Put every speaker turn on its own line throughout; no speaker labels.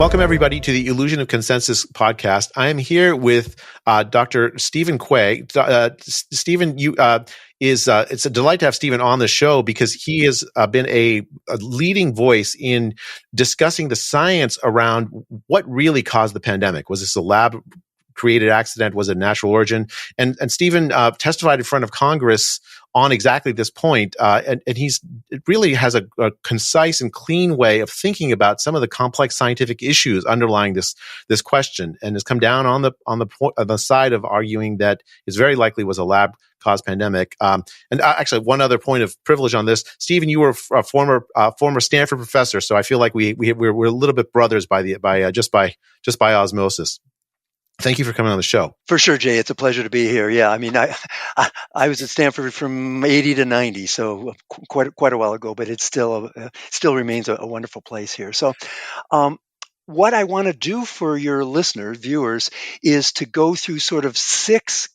Welcome, everybody, to the Illusion of Consensus podcast. I am here with Dr. Stephen Quay. Stephen, it's a delight to have Stephen on the show because he has been a leading voice in discussing the science around what really caused the pandemic. Was this a lab-created accident? Was it natural origin? And Stephen testified in front of Congress on exactly this point, and it really has a concise and clean way of thinking about some of the complex scientific issues underlying this question, and has come down on the side of arguing that it very likely was a lab-caused pandemic. And actually, one other point of privilege on this, Stephen, you were a former Stanford professor, so I feel like we're a little bit brothers by osmosis. Thank you for coming on the show.
For sure, Jay. It's a pleasure to be here. Yeah, I mean, I was at Stanford from 80 to 90, so quite a while ago, but it still remains a wonderful place here. So, what I want to do for your listeners, viewers, is to go through sort of 6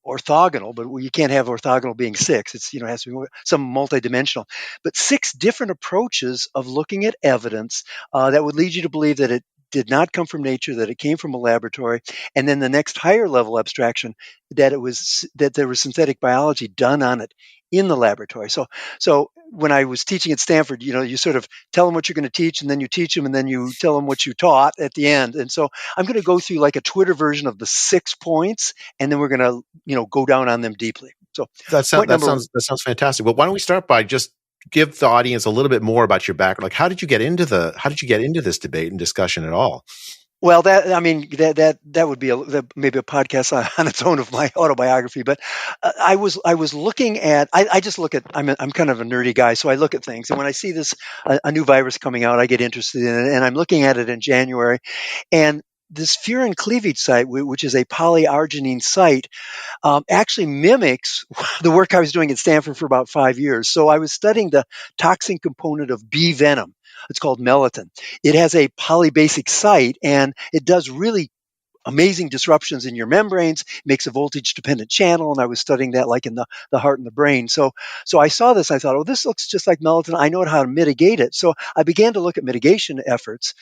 orthogonal, but you can't have orthogonal being 6. It has to be some multidimensional, but 6 different approaches of looking at evidence that would lead you to believe that it did not come from nature, that it came from a laboratory, and then the next higher level abstraction that there was synthetic biology done on it in the laboratory. So when I was teaching at Stanford, you sort of tell them what you're going to teach, and then you teach them, and then you tell them what you taught at the end. And so I'm going to go through like a Twitter version of the 6 points, and then we're going to go down on them deeply. So
that sounds fantastic. Well, why don't we start by just give the audience a little bit more about your background? Like, how did you get into this debate and discussion at all?
Well, that would be maybe a podcast on its own of my autobiography. But I was looking at. I just look at. I'm kind of a nerdy guy, so I look at things. And when I see a new virus coming out, I get interested in it. And I'm looking at it in January, and this furin cleavage site, which is a polyarginine site, actually mimics the work I was doing at Stanford for about 5 years. So I was studying the toxin component of bee venom. It's called melittin. It has a polybasic site, and it does really amazing disruptions in your membranes, makes a voltage-dependent channel, and I was studying that like in the heart and the brain. So I saw this, I thought, oh, this looks just like melittin. I know how to mitigate it. So I began to look at mitigation efforts.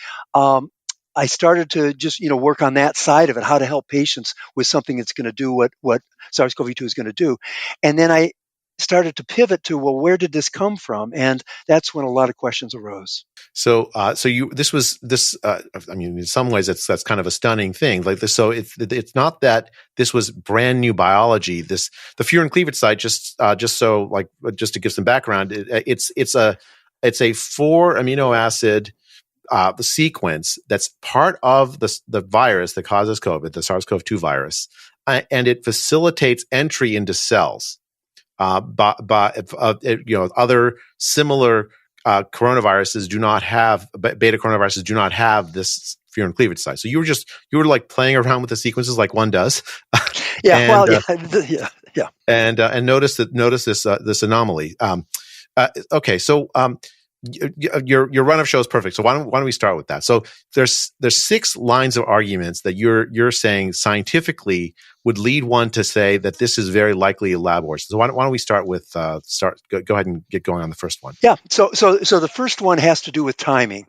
I started to just work on that side of it, how to help patients with something that's going to do what SARS-CoV-2 is going to do. And then I started to pivot to, well, where did this come from? And that's when a lot of questions arose.
So in some ways that's kind of a stunning thing. Like this, so it's not that this was brand new biology. The furin cleavage site, just to give some background, it's a 4 amino acid the sequence that's part of the virus that causes COVID, the SARS-CoV-2 virus, and it facilitates entry into cells. Other similar coronaviruses do not have, beta coronaviruses do not have this furin cleavage site. So you were like playing around with the sequences like one does.
Yeah.
And notice this anomaly. Okay, so your run of show is perfect. So why don't we start with that? So there's 6 lines of arguments that you're saying scientifically would lead one to say that this is very likely a lab origin. So why don't we start with go ahead and get going on the first one?
Yeah. So the first one has to do with timing.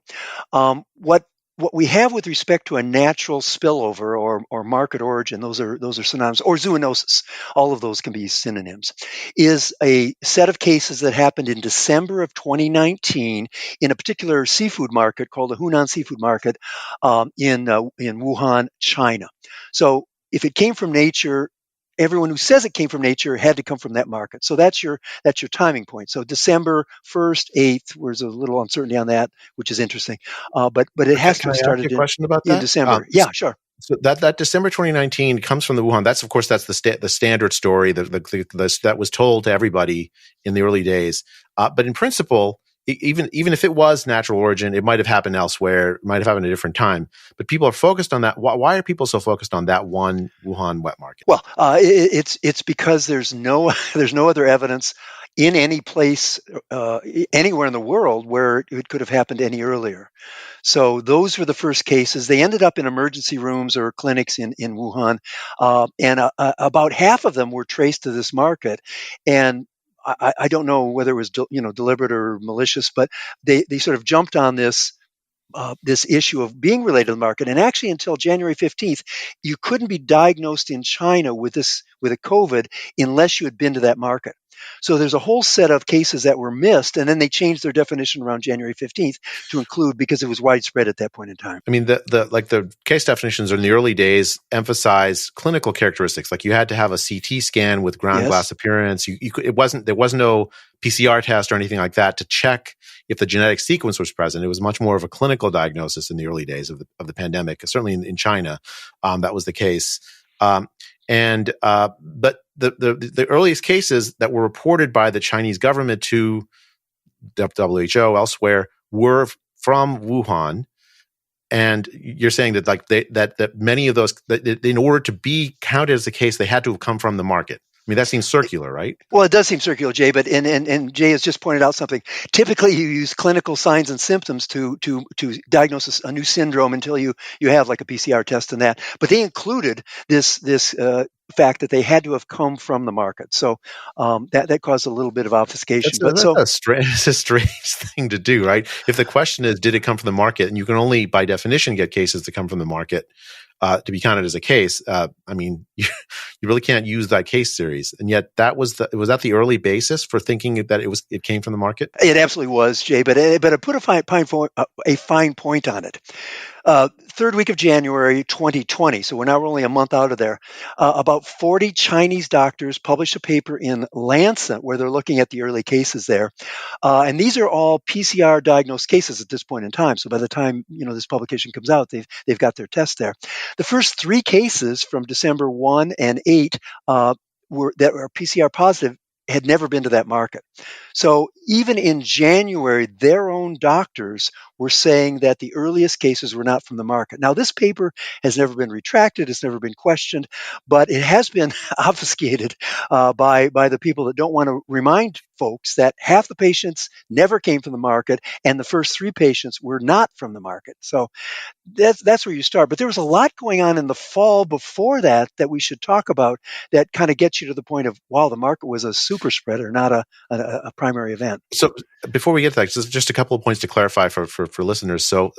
What we have with respect to a natural spillover or market origin, those are synonyms, or zoonosis, all of those can be synonyms, is a set of cases that happened in December of 2019 in a particular seafood market called the Hunan seafood market in Wuhan, China. So if it came from nature, everyone who says it came from nature had to come from that market. So that's your timing point. So December 1st, 8th, there's a little uncertainty on that, which is interesting. But it has to have started in December. Yeah, sure.
So that December 2019 comes from the Wuhan. That's the standard story that was told to everybody in the early days. But in principle, even if it was natural origin, it might have happened elsewhere. It might have happened at a different time. But people are focused on that. Why are people so focused on that one Wuhan wet market?
Well, it's because there's no other evidence in any place anywhere in the world where it could have happened any earlier. So those were the first cases. They ended up in emergency rooms or clinics in Wuhan, and about half of them were traced to this market. And I don't know whether it was deliberate or malicious, but they sort of jumped on this this issue of being related to the market. And actually, until January 15th, you couldn't be diagnosed in China with a COVID unless you had been to that market. So there's a whole set of cases that were missed, and then they changed their definition around January 15th to include because it was widespread at that point in time.
I mean, the case definitions in the early days emphasize clinical characteristics. Like you had to have a CT scan with ground glass appearance. There was no PCR test or anything like that to check if the genetic sequence was present. It was much more of a clinical diagnosis in the early days of the pandemic. Certainly in China, that was the case. But the earliest cases that were reported by the Chinese government to WHO elsewhere were from Wuhan. And you're saying that that many of those, that in order to be counted as a case, they had to have come from the market. I mean, that seems circular, right?
Well, it does seem circular, Jay, but and Jay has just pointed out something. Typically, you use clinical signs and symptoms to diagnose a new syndrome until you have like a PCR test and that. But they included this fact that they had to have come from the market. So that caused a little bit of obfuscation.
That's a strange thing to do, right? If the question is, did it come from the market? And you can only, by definition, get cases that come from the market to be counted as a case. I mean, you really can't use that case series. And yet was that the early basis for thinking that it came from the market?
It absolutely was, Jay, but I put a fine point on it. Third week of January 2020, so we're now only a month out of there, about 40 Chinese doctors published a paper in Lancet where they're looking at the early cases there. And these are all PCR diagnosed cases at this point in time. So by the time this publication comes out, they've got their test there. The first 3 cases from December 1 and 8 that were PCR positive had never been to that market. So even in January, their own doctors were saying that the earliest cases were not from the market. Now, this paper has never been retracted, it's never been questioned, but it has been obfuscated by the people that don't want to remind folks that half the patients never came from the market and the first 3 patients were not from the market. So that's where you start. But there was a lot going on in the fall before that we should talk about that kind of gets you to the point of, wow, the market was a super spreader, not a primary event.
So before we get to that, just a couple of points to clarify for listeners. So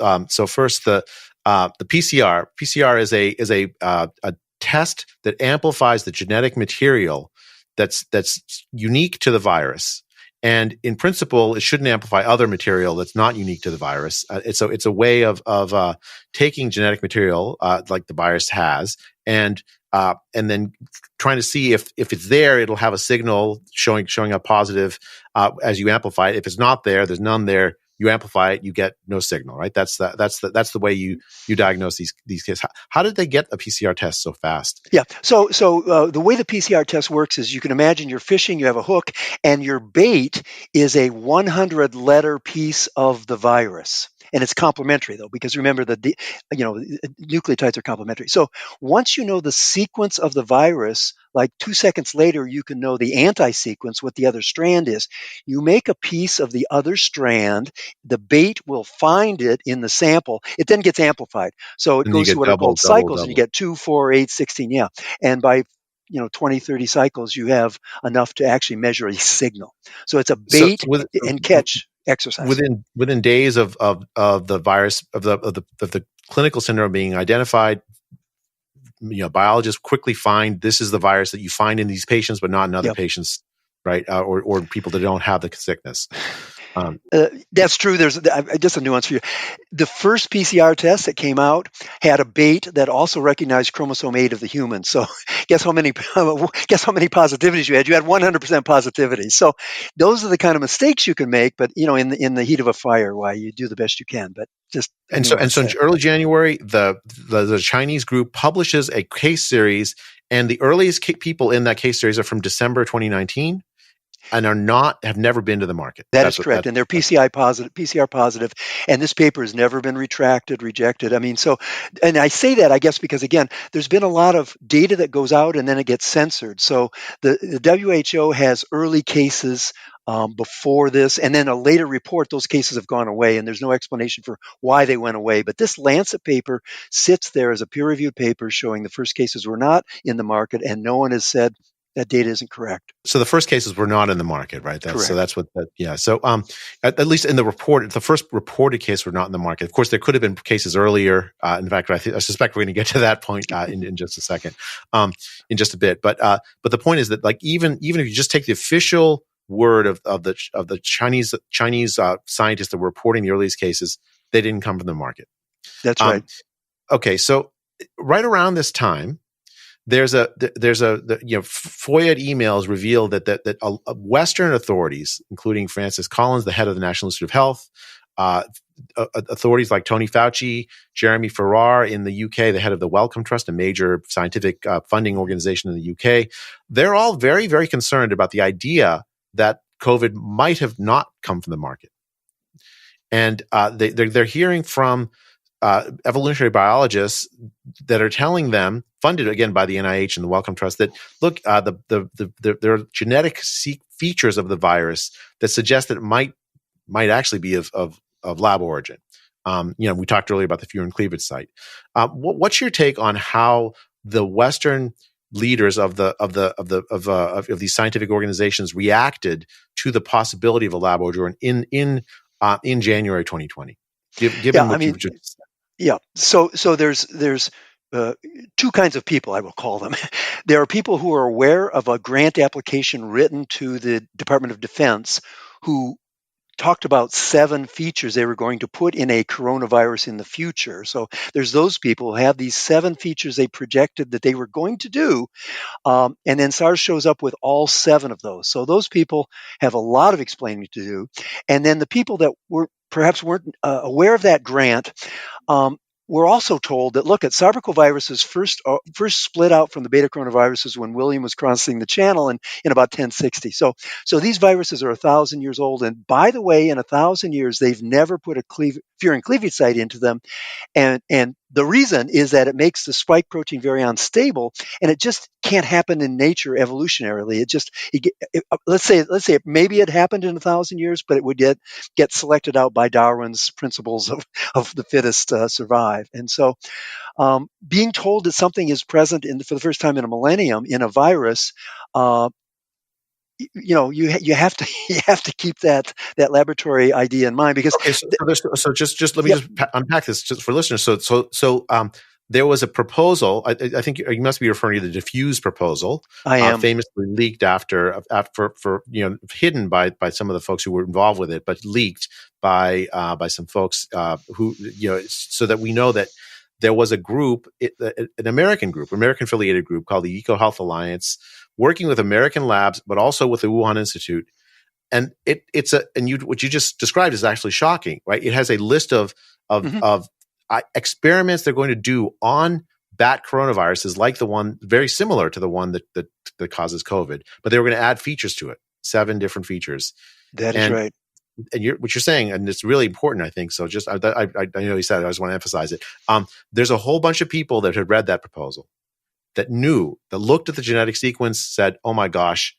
first, the PCR. PCR is a test that amplifies the genetic material that's unique to the virus. And in principle, it shouldn't amplify other material that's not unique to the virus. It's a way of taking genetic material like the virus has and then trying to see if it's there, it'll have a signal showing up positive as you amplify it. If it's not there, there's none there. You amplify it, you get no signal, right? That's the way you diagnose these cases. How did they get a PCR test so fast?
Yeah. So the way the PCR test works is you can imagine you're fishing, you have a hook, and your bait is a 100-letter piece of the virus. And it's complementary, though, because remember nucleotides are complementary. So once you know the sequence of the virus, like 2 seconds later, you can know the anti-sequence, what the other strand is. You make a piece of the other strand. The bait will find it in the sample. It then gets amplified. So it goes through what are called cycles, and you get 2, 4, 8, 16. Yeah. And by 20, 30 cycles, you have enough to actually measure a signal. So it's a bait and catch exercise.
Within days of the virus of the clinical syndrome being identified, biologists quickly find this is the virus that you find in these patients, but not in other patients, right? Or people that don't have the sickness.
That's true. There's just a nuance for you. The first PCR test that came out had a bait that also recognized chromosome 8 of the human. So guess how many positivities you had? You had 100% positivity. So those are the kind of mistakes you can make. But in the heat of a fire, why you do the best you can. But just
so in early January, the Chinese group publishes a case series, and the earliest people in that case series are from December 2019. And have never been to the market.
That's correct. And they're PCR positive. And this paper has never been retracted, rejected. I mean, and I say that, I guess, because again, there's been a lot of data that goes out and then it gets censored. So the WHO has early cases before this, and then a later report, those cases have gone away, and there's no explanation for why they went away. But this Lancet paper sits there as a peer-reviewed paper showing the first cases were not in the market, and no one has said, That data isn't correct.
So the first cases were not in the market, right?
Correct.
So that's what that, yeah. So at least in the report, the first reported case were not in the market. Of course, there could have been cases earlier. In fact, I suspect we're going to get to that point in just a second, in just a bit. But the point is that, like, even if you just take the official word of the Chinese scientists that were reporting the earliest cases, they didn't come from the market.
That's right.
Okay, so right around this time, there's a FOIA emails reveal that Western authorities, including Francis Collins, the head of the National Institute of Health, authorities like Tony Fauci, Jeremy Farrar in the UK, the head of the Wellcome Trust, a major scientific funding organization in the UK, they're all very, very concerned about the idea that COVID might have not come from the market. And they're hearing from evolutionary biologists that are telling them, funded again by the NIH and the Wellcome Trust, that look, there are genetic features of the virus that suggest that it might actually be of lab origin. We talked earlier about the furin cleavage site. What's your take on how the Western leaders of these scientific organizations reacted to the possibility of a lab origin in January 2020? Given what you've just said.
Yeah. So there's two kinds of people, I will call them. There are people who are aware of a grant application written to the Department of Defense who talked about 7 features they were going to put in a coronavirus in the future. So there's those people who have these 7 features they projected that they were going to do. And then SARS shows up with all 7 of those. So those people have a lot of explaining to do. And then the people that perhaps weren't aware of that grant, we're also told that, look, sarbecoviruses first split out from the beta coronaviruses when William was crossing the channel in about 1060. So these viruses are 1,000 years old. And by the way, in 1,000 years, they've never put a furin cleavage site into them. And the reason is that it makes the spike protein very unstable, and it just can't happen in nature evolutionarily. Let's say maybe it happened in 1,000 years, but it would get selected out by Darwin's principles of the fittest survive. And so, being told that something is present for the first time in a millennium in a virus, you have to keep that laboratory idea in mind, because
so just let me just unpack this just for listeners. So there was a proposal. I think you must be referring to the DEFUSE proposal.
I am.
Famously leaked after hidden by some of the folks who were involved with it, but leaked by some folks who so that we know that there was a group, an American affiliated group called the EcoHealth Alliance, working with American labs, but also with the Wuhan Institute. And what you just described is actually shocking, right? It has a list of experiments they're going to do on bat coronaviruses, like the one very similar to the one that causes COVID, but they were going to add features to it, 7 different features.
That is right.
And what you're saying, and it's really important, I think. So just, I know you said it, I just want to emphasize it. There's a whole bunch of people that had read that proposal, that looked at the genetic sequence, said, "Oh my gosh,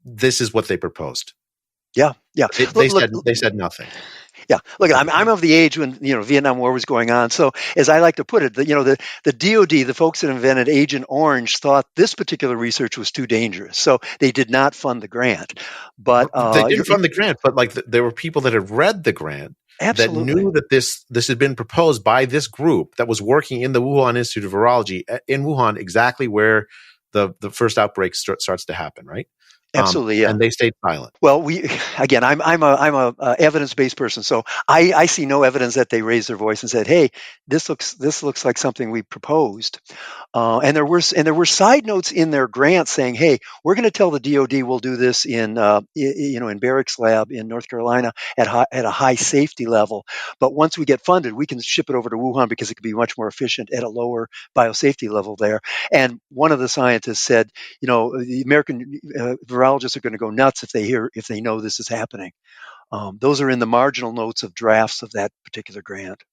this is what they proposed."
Yeah.
They said nothing.
Yeah. Look, I'm of the age when Vietnam War was going on. So as I like to put it, the DoD, the folks that invented Agent Orange, thought this particular research was too dangerous, so they did not fund the grant. But
they didn't fund the grant. But there were people that had read the grant. Absolutely. That knew that this had been proposed by this group that was working in the Wuhan Institute of Virology in Wuhan, exactly where the first outbreak starts to happen, right?
Absolutely, yeah.
And they stayed silent.
Well, I'm a evidence-based person, so I see no evidence that they raised their voice and said, "Hey, this looks like something we proposed." And there were side notes in their grant saying, "Hey, we're going to tell the DoD we'll do this in Barrick's lab in North Carolina at a high safety level, but once we get funded, we can ship it over to Wuhan because it could be much more efficient at a lower biosafety level there." And one of the scientists said, the American virologists are going to go nuts if they know this is happening. Those are in the marginal notes of drafts of that particular grant.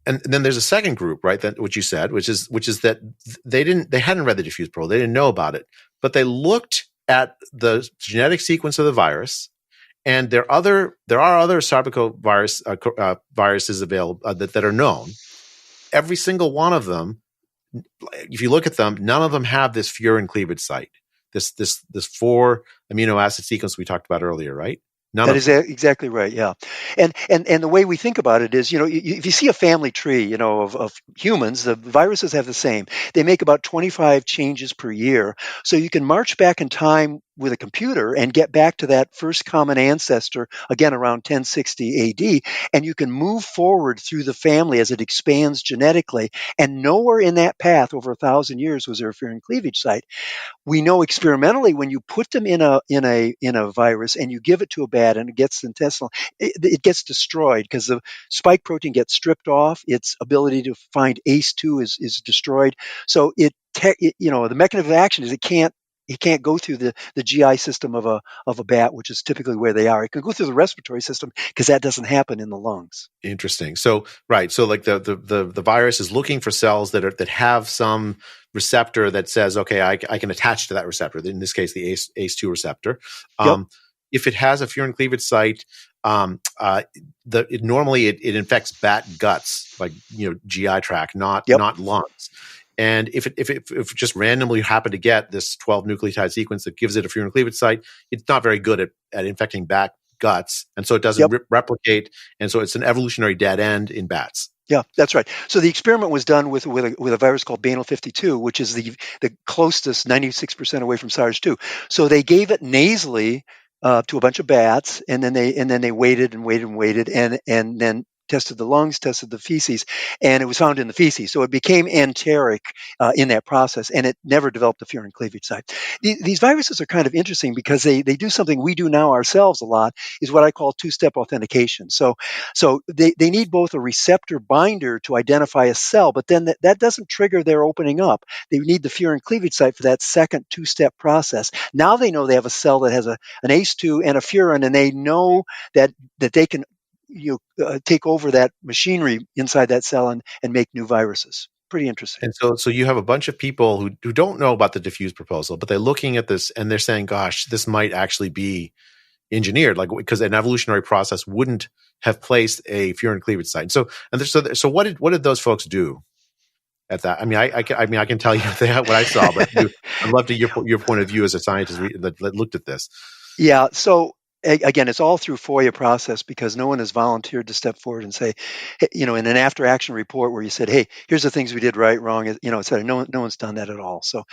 And then there's a second group, right? That what you said, which is that they hadn't read the DEFUSE proposal, they didn't know about it, but they looked at the genetic sequence of the virus, and there are other sarbecovirus viruses available that are known. Every single one of them, if you look at them, none of them have this furin cleavage site. this 4 amino acid sequence we talked about earlier, right? None
That
of
is
them.
exactly right. Yeah, and the way we think about it is, if you see a family tree, of humans, the viruses have the same. They make about 25 changes per year, so you can march back in time with a computer and get back to that first common ancestor again around 1060 AD, and you can move forward through the family as it expands genetically. And nowhere in that path over 1,000 years was there a furin cleavage site. We know experimentally when you put them in a virus and you give it to a bat and it gets intestinal, it gets destroyed because the spike protein gets stripped off. Its ability to find ACE2 is destroyed. So the mechanism of action is it can't go through the GI system of a bat, which is typically where they are. It can go through the respiratory system because that doesn't happen in the lungs.
Interesting. So right. So like the virus is looking for cells that have some receptor that says, okay, I can attach to that receptor. In this case, the ACE2 receptor.
Yep.
If it has a furin cleavage site, normally it infects bat guts, like GI tract, not
Yep.
lungs. And if it just randomly happened to get this 12 nucleotide sequence that gives it a furin cleavage site, it's not very good at infecting bat guts, and so it doesn't
Yep.
replicate, and so it's an evolutionary dead end in bats.
Yeah, that's right. So the experiment was done with a virus called Banal 52, which is the closest 96% away from SARS-2. So they gave it nasally to a bunch of bats, and then they waited and waited and waited, and then tested the lungs, tested the feces, and it was found in the feces. So it became enteric in that process, and it never developed a furin cleavage site. These viruses are kind of interesting because they do something we do now ourselves a lot, is what I call two-step authentication. So they need both a receptor binder to identify a cell, but then that doesn't trigger their opening up. They need the furin cleavage site for that second two-step process. Now they know they have a cell that has an ACE2 and a furin, and they know that they can take over that machinery inside that cell and make new viruses. Pretty interesting.
And so you have a bunch of people who don't know about the DEFUSE proposal, but they're looking at this and they're saying, gosh, this might actually be engineered, like, because an evolutionary process wouldn't have placed a furin cleavage site. So what did those folks do at that? I mean, I can tell you what I saw, but I'd love to your point of view as a scientist that looked at this.
Yeah. So again, it's all through FOIA process because no one has volunteered to step forward and say, hey, in an after action report where you said, hey, here's the things we did right, wrong, et cetera. No one's done that at all. So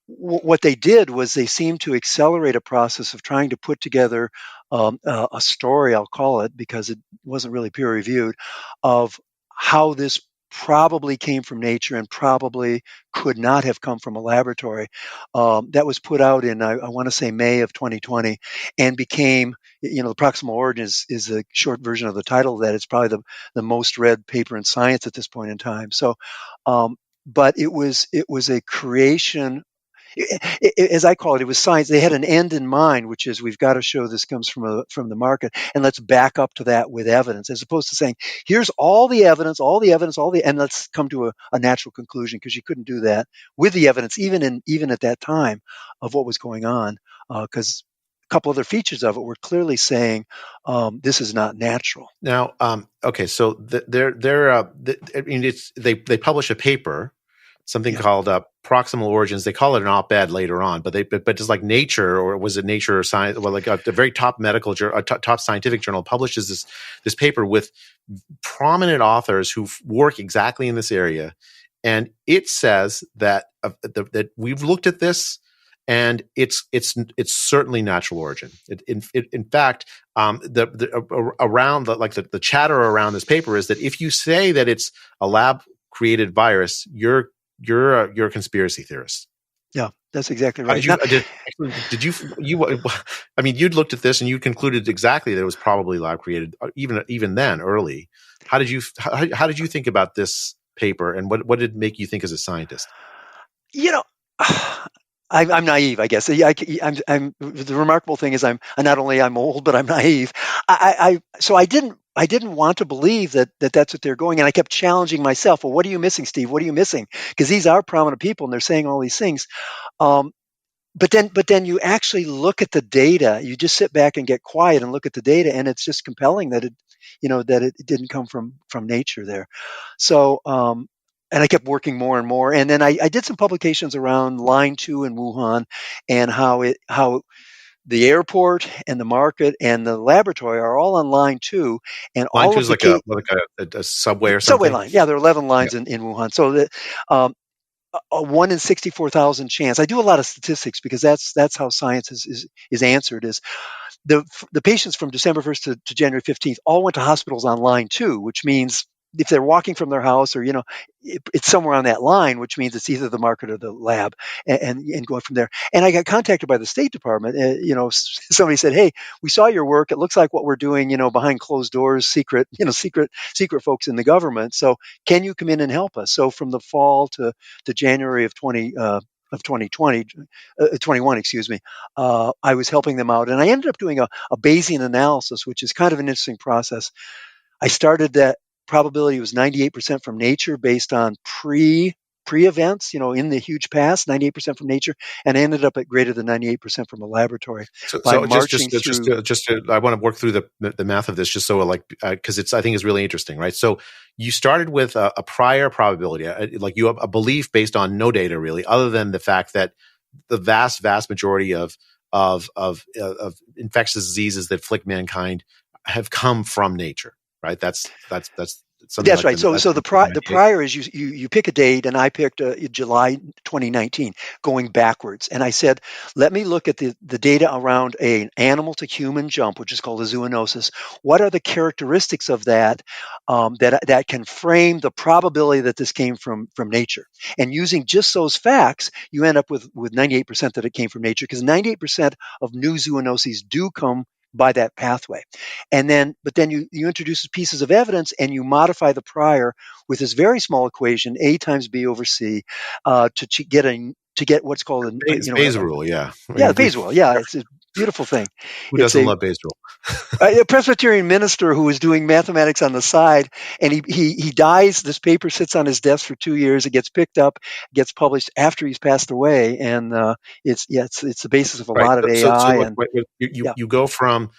what they did was they seemed to accelerate a process of trying to put together a story, I'll call it, because it wasn't really peer reviewed, of how this probably came from nature and probably could not have come from a laboratory. That was put out in, I want to say, May of 2020, and became, the proximal origin is the short version of the title of that. It's probably the most read paper in science at this point in time. So, but it was a creation. As I call it, it was science. They had an end in mind, which is we've got to show this comes from the market, and let's back up to that with evidence, as opposed to saying, here's all the evidence, and let's come to a natural conclusion, because you couldn't do that with the evidence, even at that time of what was going on, because a couple other features of it were clearly saying this is not natural.
Now, okay, so they publish a paper, something called Proximal Origins. They call it an op-ed later on, but it's like Nature, or was it Nature or Science? Well, like a very top medical top scientific journal publishes this paper with prominent authors who work exactly in this area, and it says that that we've looked at this, and it's certainly natural origin. In fact, the chatter around this paper is that if you say that it's a lab created virus, you're a conspiracy theorist.
Yeah, that's exactly right.
Did you? I mean, you'd looked at this and you concluded exactly that it was probably lab created, even then, early. How did you think about this paper, and what did it make you think as a scientist?
I'm naive, I guess. I'm the remarkable thing is I'm not only I'm old, but I'm naive. So I didn't want to believe that that's what they're going, and I kept challenging myself. Well, what are you missing, Steve? What are you missing? Because these are prominent people, and they're saying all these things. But then you actually look at the data. You just sit back and get quiet and look at the data, and it's just compelling that it didn't come from nature there. So and I kept working more and more. And then I did some publications around line 2 in Wuhan, and how the airport and the market and the laboratory are all on line 2, and
Line
all
two
of
is
the
like a subway or
subway
something.
line. Yeah, there are 11
Yeah.
lines in Wuhan. So that um, a 1 in 64,000 chance. I do a lot of statistics because that's how science is answered. Is the patients from December 1st to January 15th all went to hospitals on line 2, which means if they're walking from their house, or it's somewhere on that line, which means it's either the market or the lab, and going from there. And I got contacted by the State Department. Somebody said, "Hey, we saw your work. It looks like what we're doing, behind closed doors, secret folks in the government. So can you come in and help us?" So from the fall to January of 2020, 21, excuse me, I was helping them out, and I ended up doing a Bayesian analysis, which is kind of an interesting process. I started that probability was 98% from nature based on pre events, in the huge past, 98% from nature, and I ended up at greater than 98% from a laboratory by
So
marching through.
I want to work through the math of this just so because I think it's really interesting, right? So you started with a prior probability, like you have a belief based on no data really, other than the fact that the vast majority of infectious diseases that afflict mankind have come from nature, right? That's something
That's
like
right. So,
that's
so the prior is you pick a date, and I picked July 2019, going backwards, and I said, let me look at the data around an animal to human jump, which is called a zoonosis. What are the characteristics of that that can frame the probability that this came from nature? And using just those facts, you end up with 98% that it came from nature, because 98% of new zoonoses do come by that pathway. But then you introduce pieces of evidence, and you modify the prior with this very small equation, A times B over C, to get what's called
Bayes rule, yeah.
the Bayes rule. Yeah, it's a beautiful thing.
Who
It's
doesn't love Bayes rule?
a Presbyterian minister who was doing mathematics on the side, and he dies. This paper sits on his desk for 2 years. It gets picked up, gets published after he's passed away, and it's the basis of a
Right.
lot of
So
AI.
look,
And
you
yeah,
you go from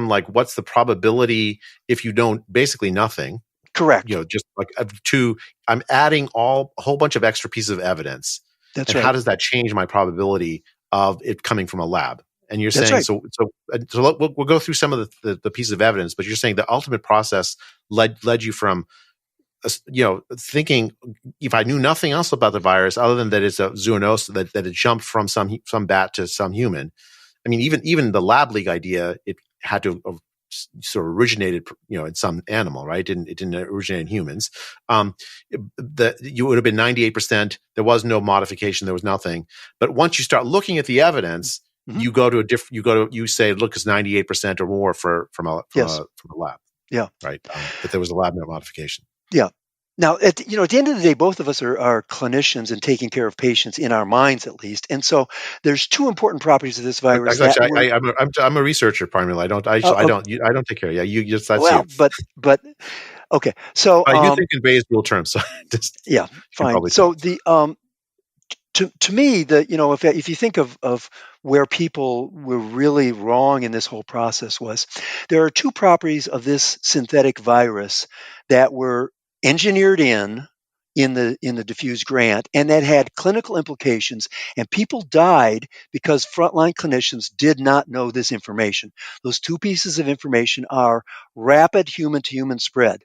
like what's the probability if you don't basically nothing,
correct.
just like to I'm adding a whole bunch of extra pieces of evidence,
That's
and how
right.
does that change my probability of it coming from a lab? And you're
That's
saying
right.
so we'll go through some of the pieces of evidence, but you're saying the ultimate process led you from thinking if I knew nothing else about the virus other than that it's a zoonosis, that it jumped from some bat to some human. I mean, even the lab leak idea, it had to have sort of originated, in some animal, right? It didn't originate in humans. You would have been 98%. There was no modification. There was nothing. But once you start looking at the evidence,
Hmm.
you say, look, it's 98% or more from
Yes.
a lab,
Yeah.
right? That there was a lab modification.
Yeah. Now, at the end of the day, both of us are clinicians and taking care of patients in our minds, at least. And so, there's two important properties of this virus that were
I'm a researcher primarily.
uh,
I don't take care. Yeah, you just that's
well,
you.
but okay. So,
I do think in Bayes rule terms, so just
yeah,
can
fine.
probably tell.
So to me, if you think of where people were really wrong in this whole process, was there are two properties of this synthetic virus that were engineered in the DEFUSE grant, and that had clinical implications, and people died because frontline clinicians did not know this information. Those two pieces of information are rapid human to human spread.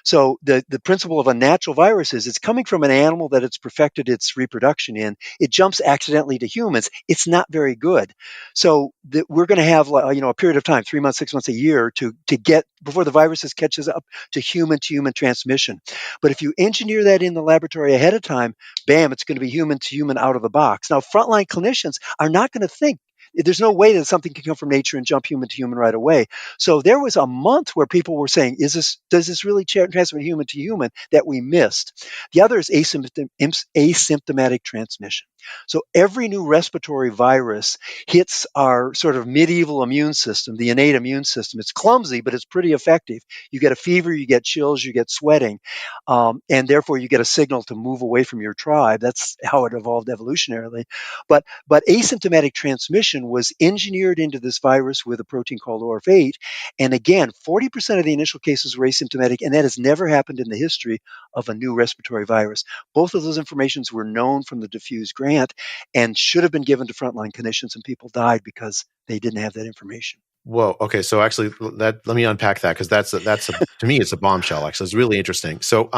So the principle of unnatural virus is it's coming from an animal that it's perfected its reproduction in. It jumps accidentally to humans. It's not very good. So we're going to have a period of time, 3 months, 6 months, a year to get before the viruses catches up to human transmission. But if you engineer that in the laboratory ahead of time, bam, it's going to be human to human out of the box. Now, frontline clinicians are not going to think. There's no way that something can come from nature and jump human to human right away. So there was a month where people were saying, does this really transmit human to human, that we missed? The other is asymptomatic transmission. So every new respiratory virus hits our sort of medieval immune system, the innate immune system. It's clumsy, but it's pretty effective. You get a fever, you get chills, you get sweating, and therefore you get a signal to move away from your tribe. That's how it evolved evolutionarily. But asymptomatic transmission mutation was engineered into this virus with a protein called ORF8. And again, 40% of the initial cases were asymptomatic, and that has never happened in the history of a new respiratory virus. Both of those informations were known from the DEFUSE grant and should have been given to frontline clinicians, and people died because they didn't have that information.
Whoa. Okay. So actually, let me unpack that, because to me, it's a bombshell. Actually, it's really interesting. So,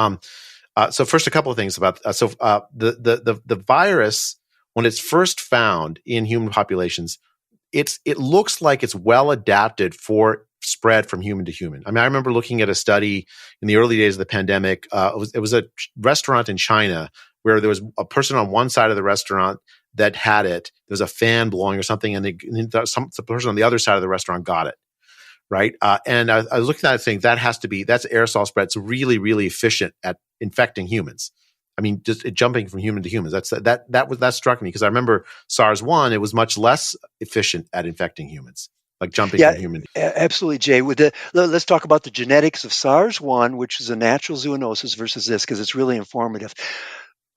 so first, a couple of things about the virus, when it's first found in human populations, it looks like it's well adapted for spread from human to human. I mean, I remember looking at a study in the early days of the pandemic. It was a restaurant in China where there was a person on one side of the restaurant that had it. There was a fan blowing or something, and the person on the other side of the restaurant got it. Right. And I was looking at it saying that's aerosol spread. It's really, really efficient at infecting humans. I mean, just jumping from human to humans. That struck me, because I remember SARS-1, it was much less efficient at infecting humans, like jumping from human to human.
Absolutely, Jay. Let's talk about the genetics of SARS-1, which is a natural zoonosis, versus this, because it's really informative.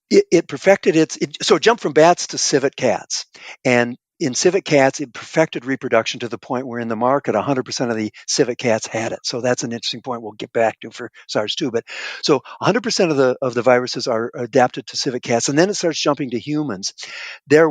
It perfected so it jumped from bats to civet cats. And in civet cats, it perfected reproduction to the point where in the market, 100% of the civet cats had it. So that's an interesting point we'll get back to for SARS-2. But so 100% of the viruses are adapted to civet cats, and then it starts jumping to humans. There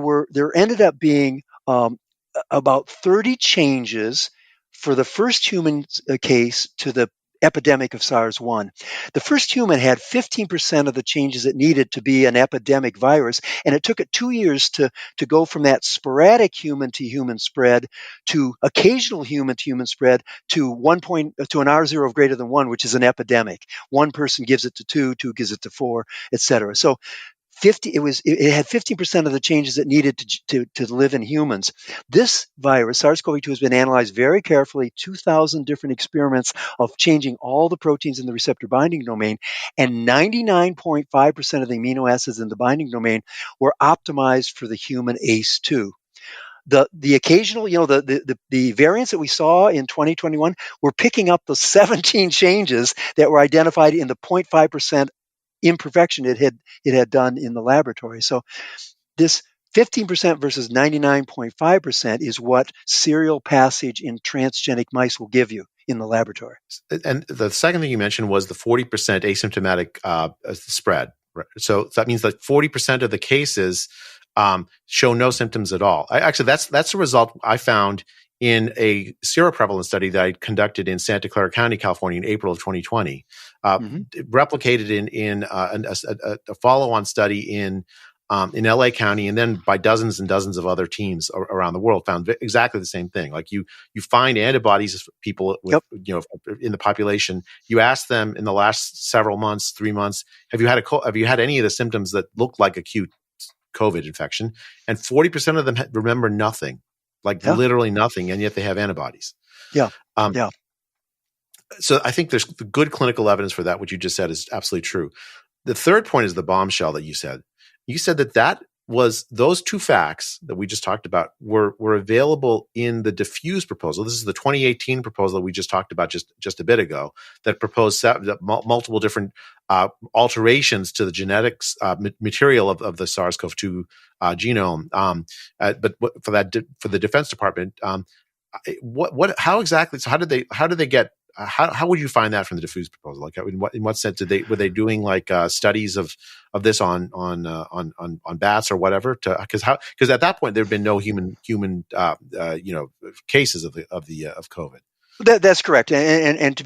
ended up being about 30 changes for the first human case to the epidemic of SARS-1. The first human had 15% of the changes it needed to be an epidemic virus, and it took it 2 years to go from that sporadic human to human spread to occasional human to human spread to to an R0 of greater than 1, which is an epidemic. One person gives it to 2, 2 gives it to 4, etc. So it had 15% of the changes it needed to live in humans. This virus, SARS-CoV-2, has been analyzed very carefully, 2,000 different experiments of changing all the proteins in the receptor binding domain, and 99.5% of the amino acids in the binding domain were optimized for the human ACE2. The occasional, the variants that we saw in 2021 were picking up the 17 changes that were identified in the 0.5% imperfection it had done in the laboratory. So this 15% versus 99.5% is what serial passage in transgenic mice will give you in the laboratory.
And the second thing you mentioned was the 40% asymptomatic spread. Right? So that means that 40% of the cases show no symptoms at all. That's a result I found in a seroprevalence study that I conducted in Santa Clara County, California, in April of 2020, replicated in a follow-on study in LA County, and then by dozens and dozens of other teams around the world, found exactly the same thing. Like you find antibodies of people with, in the population. You ask them in the last several months, 3 months, have you had any of the symptoms that look like acute COVID infection? And 40% of them remember nothing. Literally nothing, and yet they have antibodies.
Yeah.
So I think there's good clinical evidence for that. What you just said is absolutely true. The third point is the bombshell that you said. You said that was those two facts that we just talked about were available in the DEFUSE proposal. This is the 2018 proposal that we just talked about just a bit ago, that proposed multiple different alterations to the genetics material of the SARS-CoV-2 genome. But for the Defense Department, how exactly? So how did they get? How would you find that from the DEFUSE proposal? Like, in what sense were they doing studies of this on bats or whatever? Because at that point there had been no human cases of COVID.
That's correct, and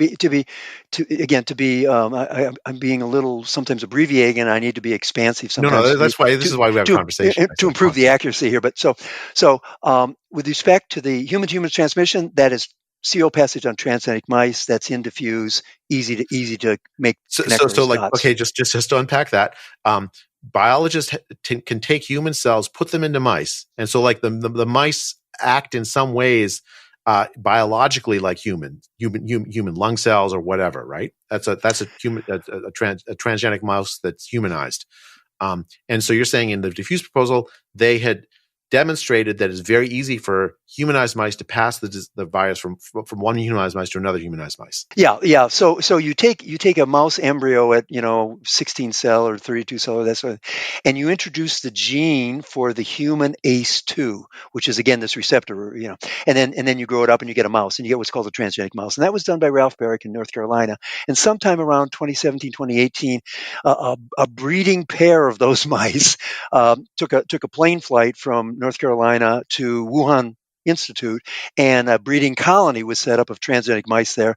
I'm being a little sometimes abbreviating, and I need to be expansive sometimes.
No, that's why. This is why we have a conversation
to improve the accuracy here. But so with respect to the human-to-human transmission, that is serial passage on transgenic mice. That's in DEFUSE, easy to make. So
okay, just to unpack that. Biologists can take human cells, put them into mice, and so the mice act in some ways biologically like human lung cells or whatever, right? That's a transgenic mouse that's humanized. And so you're saying in the DEFUSE proposal, they had demonstrated that it's very easy for humanized mice to pass the virus from one humanized mice to another humanized mice.
Yeah. So you take a mouse embryo at 16 cell or 32 cell or that sort of, and you introduce the gene for the human ACE2, which is again this receptor, and then you grow it up and you get a mouse and you get what's called a transgenic mouse, and that was done by Ralph Barrick in North Carolina. And sometime around 2017, 2018, a breeding pair of those mice took a plane flight from North Carolina to Wuhan Institute, and a breeding colony was set up of transgenic mice there.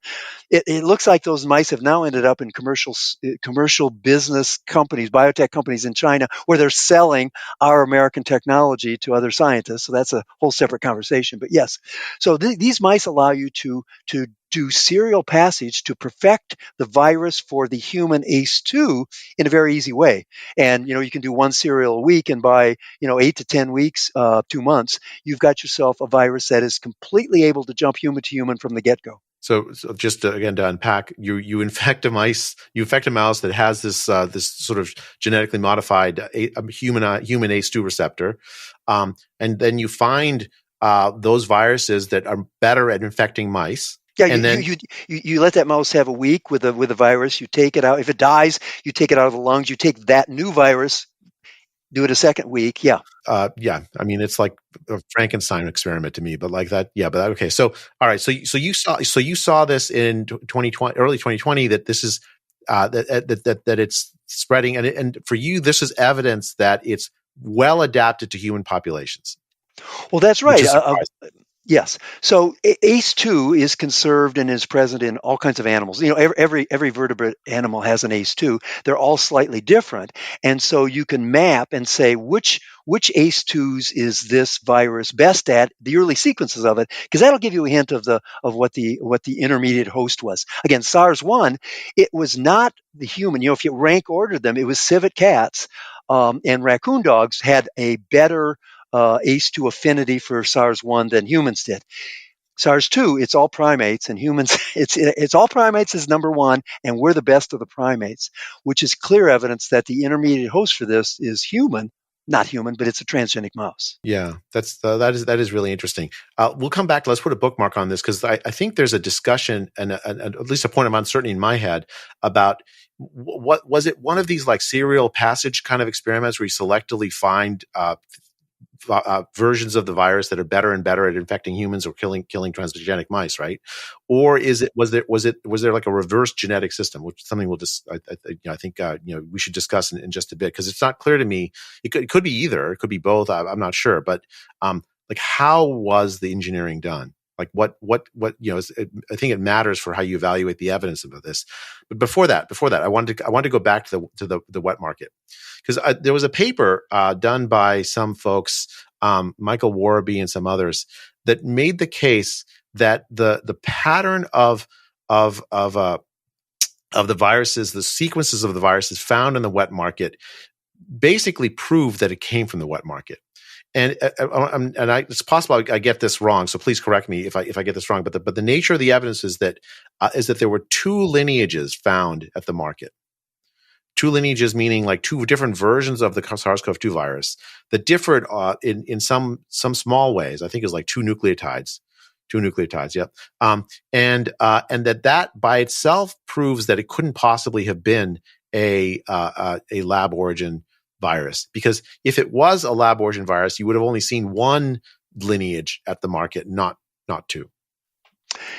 It looks like those mice have now ended up in commercial business companies, biotech companies in China, where they're selling our American technology to other scientists. So that's a whole separate conversation. But yes, so these mice allow you to do serial passage to perfect the virus for the human ACE2 in a very easy way. And you can do one serial a week, and by 8 to 10 weeks, 2 months, you've got yourself a virus that is completely able to jump human to human from the get-go.
So just to unpack, you infect a mouse that has this sort of genetically modified human ACE2 receptor, and then you find those viruses that are better at infecting mice.
Yeah, you let that mouse have a week with a virus. You take it out. If it dies, you take it out of the lungs. You take that new virus, do it a second week. Yeah.
Yeah. I mean, it's like a Frankenstein experiment to me, but like that. Yeah. But okay. So, all right. So you saw this in 2020, early 2020, that this is, that it's spreading. And for you, this is evidence that it's well adapted to human populations.
Well, that's right. Yes. So ACE2 is conserved and is present in all kinds of animals. Every vertebrate animal has an ACE2. They're all slightly different, and so you can map and say which ACE2s is this virus best at, the early sequences of it, because that'll give you a hint of what the intermediate host was. Again, SARS-1, it was not the human. If you rank ordered them, it was civet cats, and raccoon dogs had a better ACE2 affinity for SARS-1 than humans did. SARS-2, it's all primates, and humans, it's all primates is number one, and we're the best of the primates, which is clear evidence that the intermediate host for this is human, not human, but it's a transgenic mouse.
Yeah, that is really interesting. We'll come back. Let's put a bookmark on this, because I think there's a discussion and at least a point of uncertainty in my head about what was it, one of these like serial passage kind of experiments where you selectively find versions of the virus that are better and better at infecting humans or killing transgenic mice, right? Or was there like a reverse genetic system, which is something we'll just I think we should discuss in just a bit, because it's not clear to me. It could be either. It could be both. I'm not sure, but like how was the engineering done? Like what I think it matters for how you evaluate the evidence of this. But before that, I wanted to go back to the wet market, because there was a paper done by some folks, Michael Warby and some others, that made the case that the pattern of the viruses, the sequences of the viruses found in the wet market, basically proved that it came from the wet market. And it's possible I get this wrong, so please correct me if I get this wrong. But the nature of the evidence is that there were two lineages found at the market. Two lineages meaning like two different versions of the SARS-CoV-2 virus that differed in some small ways. I think it's like two nucleotides. Yep. And that by itself proves that it couldn't possibly have been a lab origin virus, because if it was a lab origin virus, you would have only seen one lineage at the market, not two.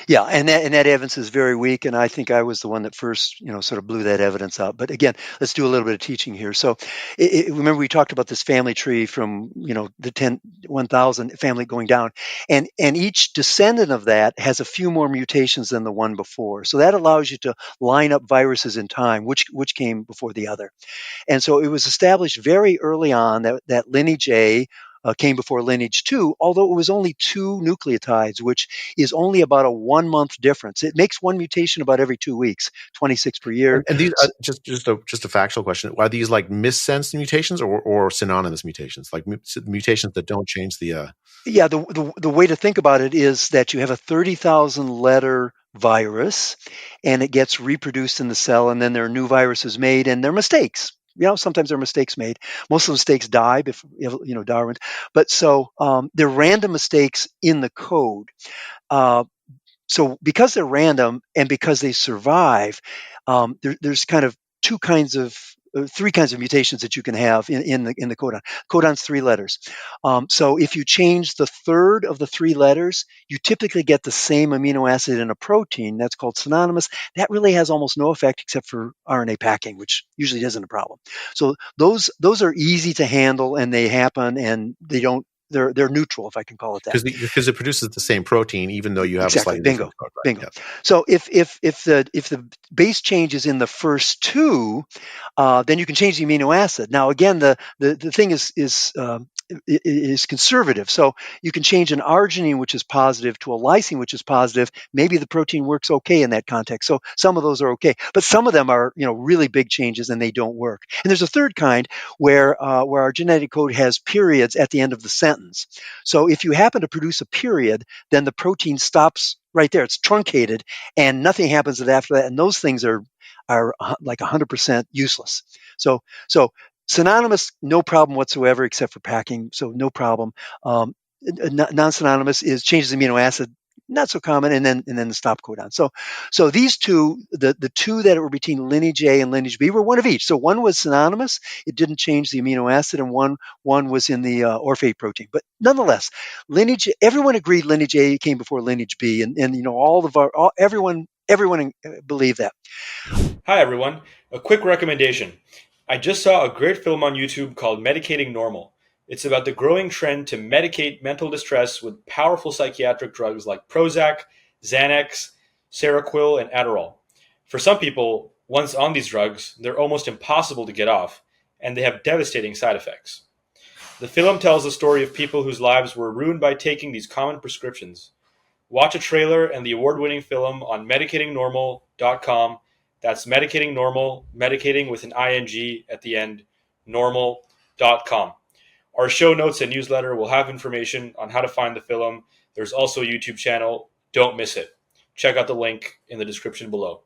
Yeah, and that evidence is very weak, and I think I was the one that first, sort of blew that evidence out. But again, let's do a little bit of teaching here. So, remember we talked about this family tree from, the 1,000 family going down, and each descendant of that has a few more mutations than the one before. So that allows you to line up viruses in time, which came before the other. And so it was established very early on that lineage A came before lineage 2, although it was only two nucleotides, which is only about a 1 month difference. It makes one mutation about every 2 weeks, 26 per year.
And these just a factual question: are these like missense mutations or synonymous mutations, like mutations that don't change the?
Yeah, the way to think about it is that you have a 30,000 letter virus, and it gets reproduced in the cell, and then there are new viruses made, and they're mistakes. sometimes there are mistakes made. Most of the mistakes die before, Darwin. But so they're random mistakes in the code. So because they're random and because they survive, there's kind of three kinds of mutations that you can have in the codon. Codon's 3 letters. So if you change the third of the 3 letters, you typically get the same amino acid in a protein. That's called synonymous. That really has almost no effect except for RNA packing, which usually isn't a problem. So those are easy to handle, and they happen, and they don't. They're neutral, if I can call it that.
Because it produces the same protein, even though you have a slightly
Bingo.
different code. Right?
Bingo.
Yeah.
So if the base change is in the first 2, then you can change the amino acid. Now again, the thing is conservative. So you can change an arginine, which is positive, to a lysine, which is positive. Maybe the protein works okay in that context. So some of those are okay, but some of them are really big changes and they don't work. And there's a third kind where our genetic code has periods at the end of the sentence. So if you happen to produce a period, then the protein stops right there. It's truncated, and nothing happens after that. And those things are like 100% useless. So synonymous, no problem whatsoever, except for packing. So no problem. Non-synonymous changes amino acid, not so common, and then the stop codon. So these two, the two that were between lineage A and lineage B, were one of each. So one was synonymous; it didn't change the amino acid, and one was in the orphate protein. But nonetheless, everyone agreed lineage A came before lineage B, and everyone believed that.
Hi everyone, a quick recommendation. I just saw a great film on YouTube called Medicating Normal. It's about the growing trend to medicate mental distress with powerful psychiatric drugs like Prozac, Xanax, Seroquel, and Adderall. For some people, once on these drugs, they're almost impossible to get off, and they have devastating side effects. The film tells the story of people whose lives were ruined by taking these common prescriptions. Watch a trailer and the award-winning film on medicatingnormal.com. That's medicating normal, medicating with an ing at the end, normal.com. Our show notes and newsletter will have information on how to find the film. There's also a YouTube channel. Don't miss it. Check out the link in the description below.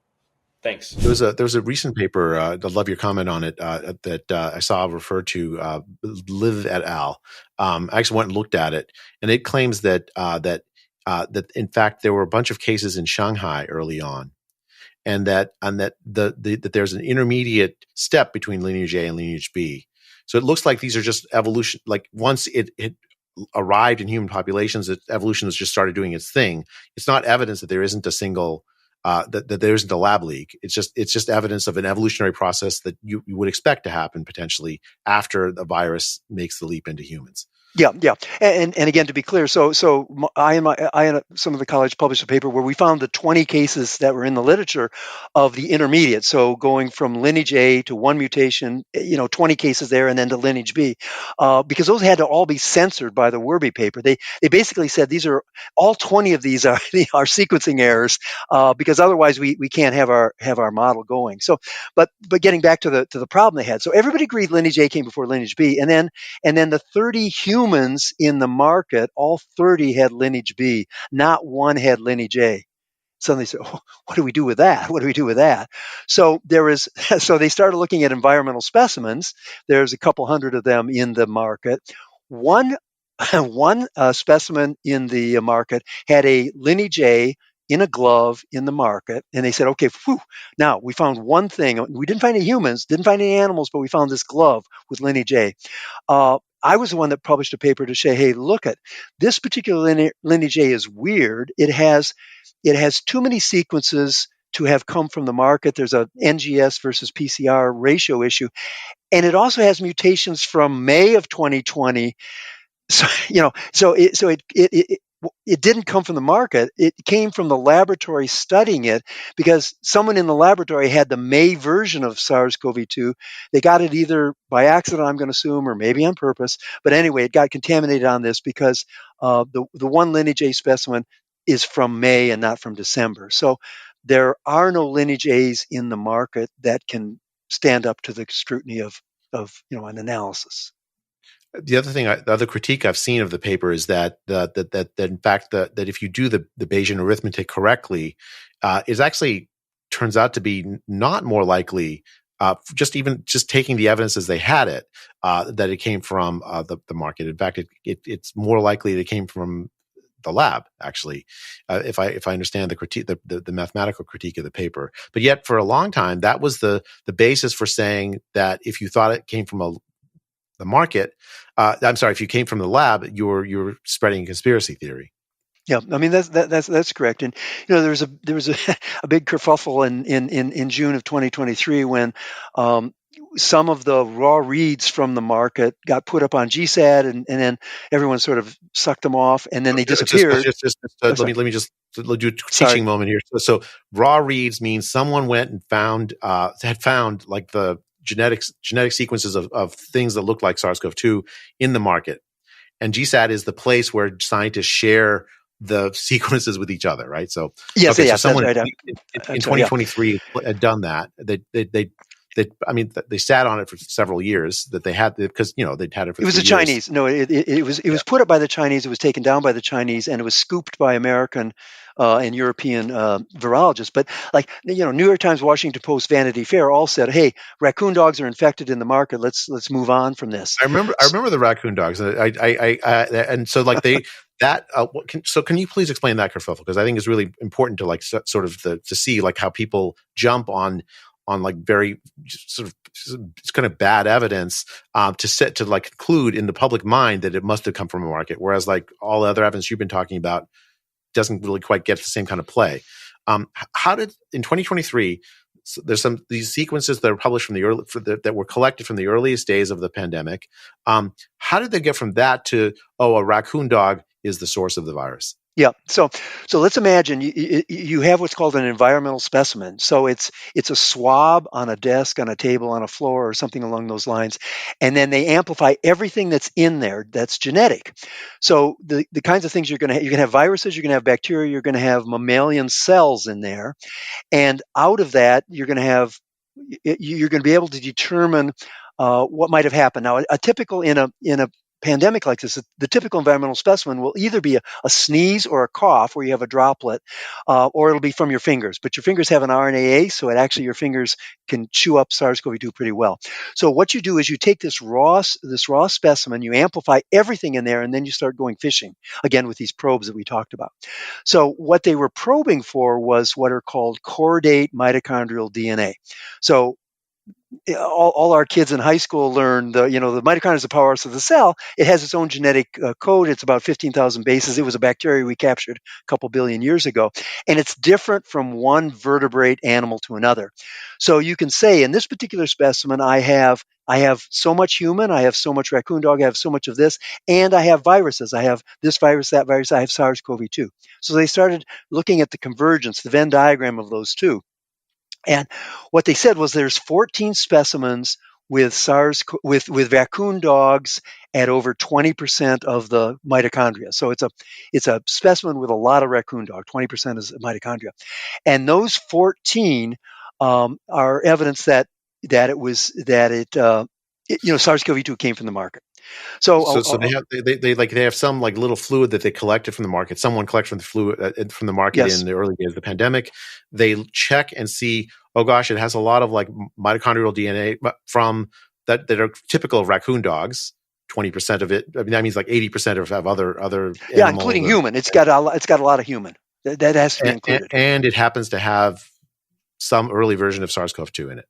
Thanks.
There was a recent paper. I'd love your comment on it. That I saw referred to Liv et al. I actually went and looked at it, and it claims that in fact there were a bunch of cases in Shanghai early on, and that there's an intermediate step between lineage A and lineage B. So it looks like these are just evolution. Like once it arrived in human populations, that evolution has just started doing its thing. It's not evidence that there isn't a single that there isn't a lab leak. It's just evidence of an evolutionary process that you would expect to happen potentially after the virus makes the leap into humans.
Yeah. And again, to be clear, so I and some of the college published a paper where we found the 20 cases that were in the literature of the intermediate. So going from lineage A to one mutation, 20 cases there, and then to lineage B, because those had to all be censored by the Werby paper. They basically said these are all 20 of these are sequencing errors, because otherwise we can't have our model going. So, but getting back to the problem they had. So everybody agreed lineage A came before lineage B, and then the 30 humans in the market, all 30 had lineage B, not one had lineage A. Suddenly said, oh, what do we do with that? So so they started looking at environmental specimens. There's a couple hundred of them in the market. One specimen in the market had a lineage A in a glove in the market, and they said, okay, now we found one thing. We didn't find any humans, didn't find any animals, but we found this glove with lineage A. I was the one that published a paper to say, hey, look at this particular lineage A is weird. It has too many sequences to have come from the market. There's a NGS versus PCR ratio issue, and it also has mutations from May of 2020. So it didn't come from the market. It came from the laboratory studying it because someone in the laboratory had the May version of SARS-CoV-2. They got it either by accident, I'm going to assume, or maybe on purpose. But anyway, it got contaminated on this because the one lineage A specimen is from May and not from December. So there are no lineage A's in the market that can stand up to the scrutiny of an analysis.
The other critique I've seen of the paper is that in fact that if you do the Bayesian arithmetic correctly, it actually turns out to be not more likely just taking the evidence as they had it, that it came from the market. In fact, it's more likely that it came from the lab, actually, if I understand the critique, the mathematical critique of the paper. But yet, for a long time, that was the basis for saying that if you thought it came from the market, if you came from the lab, you're spreading a conspiracy theory.
Yeah, I mean that's correct. And there was a big kerfuffle in June of 2023 when some of the raw reads from the market got put up on GSAT, and then everyone sort of sucked them off, and then they disappeared.
Let me just do a teaching moment here. So raw reads means someone went and had found like the genetic sequences of things that look like SARS-CoV-2 in the market, and GSAT is the place where scientists share the sequences with each other, right? So
yes,
so someone
right.
in 2023 had done that. They sat on it for several years that they had, because they'd had it for 3 years.
It was the Chinese. No, it was put up by the Chinese. It was taken down by the Chinese, and it was scooped by American and European virologists. But New York Times, Washington Post, Vanity Fair all said, "Hey, raccoon dogs are infected in the market. Let's move on from this."
I remember the raccoon dogs. And so like they. Can you please explain that kerfuffle? Because I think it's really important to sort of to see like how people jump on like very sort of kind of bad evidence to like conclude in the public mind that it must have come from a market, whereas like all the other evidence you've been talking about doesn't really quite get the same kind of play. How did in 2023? There's these sequences that are published from that were collected from the earliest days of the pandemic. How did they get from that to a raccoon dog is the source of the virus?
Yeah. So let's imagine you have what's called an environmental specimen. So it's a swab on a desk, on a table, on a floor, or something along those lines, and then they amplify everything that's in there that's genetic. So the kinds of things you're going to have viruses, you're going to have bacteria, you're going to have mammalian cells in there, and out of that you're going to be able to determine what might have happened. Now, a typical in a pandemic like this, the typical environmental specimen will either be a sneeze or a cough where you have a droplet, or it'll be from your fingers. But your fingers have an RNA, so your fingers can chew up SARS-CoV-2 pretty well. So what you do is you take this raw specimen, you amplify everything in there, and then you start going fishing, again with these probes that we talked about. So what they were probing for was what are called chordate mitochondrial DNA. So all our kids in high school learned the mitochondria is the powerhouse of the cell. It has its own genetic code. It's about 15,000 bases. It was a bacteria we captured a couple billion years ago, and it's different from one vertebrate animal to another. So you can say in this particular specimen, I have so much human, I have so much raccoon dog, I have so much of this, and I have viruses. I have this virus, that virus, I have SARS-CoV-2. So they started looking at the convergence, the Venn diagram of those two. And what they said was there's 14 specimens with with raccoon dogs at over 20% of the mitochondria. So it's a specimen with a lot of raccoon dog. 20% is mitochondria, and those 14 are evidence that SARS-CoV-2 came from the market. So
they have some like little fluid that they collected from the market. Someone collected from the fluid from the market
yes.
in the early days of the pandemic. They check and see, oh gosh, it has a lot of like mitochondrial DNA from that are typical of raccoon dogs. 20% of it. I mean, that means like 80% of other
yeah, including human. It's got a lot of human. That has to be included.
And it happens to have some early version of SARS-CoV-2 in it.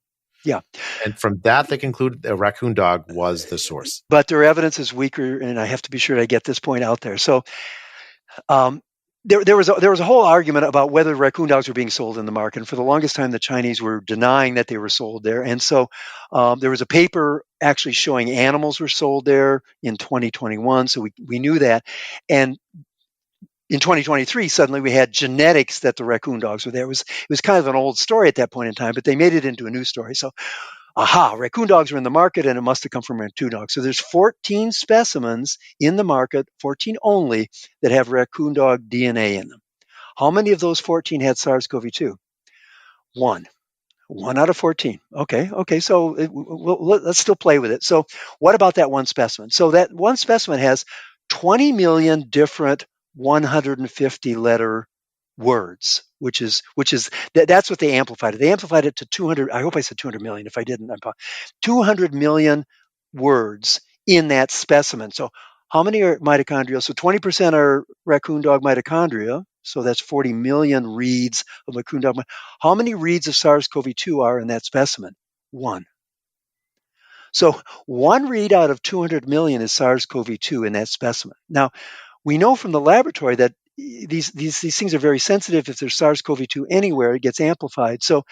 Yeah. And
from that, they concluded a raccoon dog was the source.
But their evidence is weaker, and I have to be sure I get this point out there. So there was a whole argument about whether raccoon dogs were being sold in the market. And for the longest time, the Chinese were denying that they were sold there. And so there was a paper actually showing animals were sold there in 2021. So we knew that. And in 2023, suddenly we had genetics that the raccoon dogs were there. It was kind of an old story at that point in time, but they made it into a new story. So, raccoon dogs are in the market, and it must have come from raccoon dogs. So there's 14 specimens in the market, 14 only, that have raccoon dog DNA in them. How many of those 14 had SARS-CoV-2? One out of 14. Okay. So let's still play with it. So what about that one specimen? So that one specimen has 20 million different 150 letter words that's what they amplified it. They amplified it to 200. I hope I said 200 million. If I didn't, 200 million words in that specimen. So how many are mitochondrial? So 20% are raccoon dog mitochondria. So that's 40 million reads of raccoon dog. How many reads of SARS-CoV-2 are in that specimen? One. So one read out of 200 million is SARS-CoV-2 in that specimen. Now, we know from the laboratory that these things are very sensitive. If there's SARS-CoV-2 anywhere, it gets amplified. So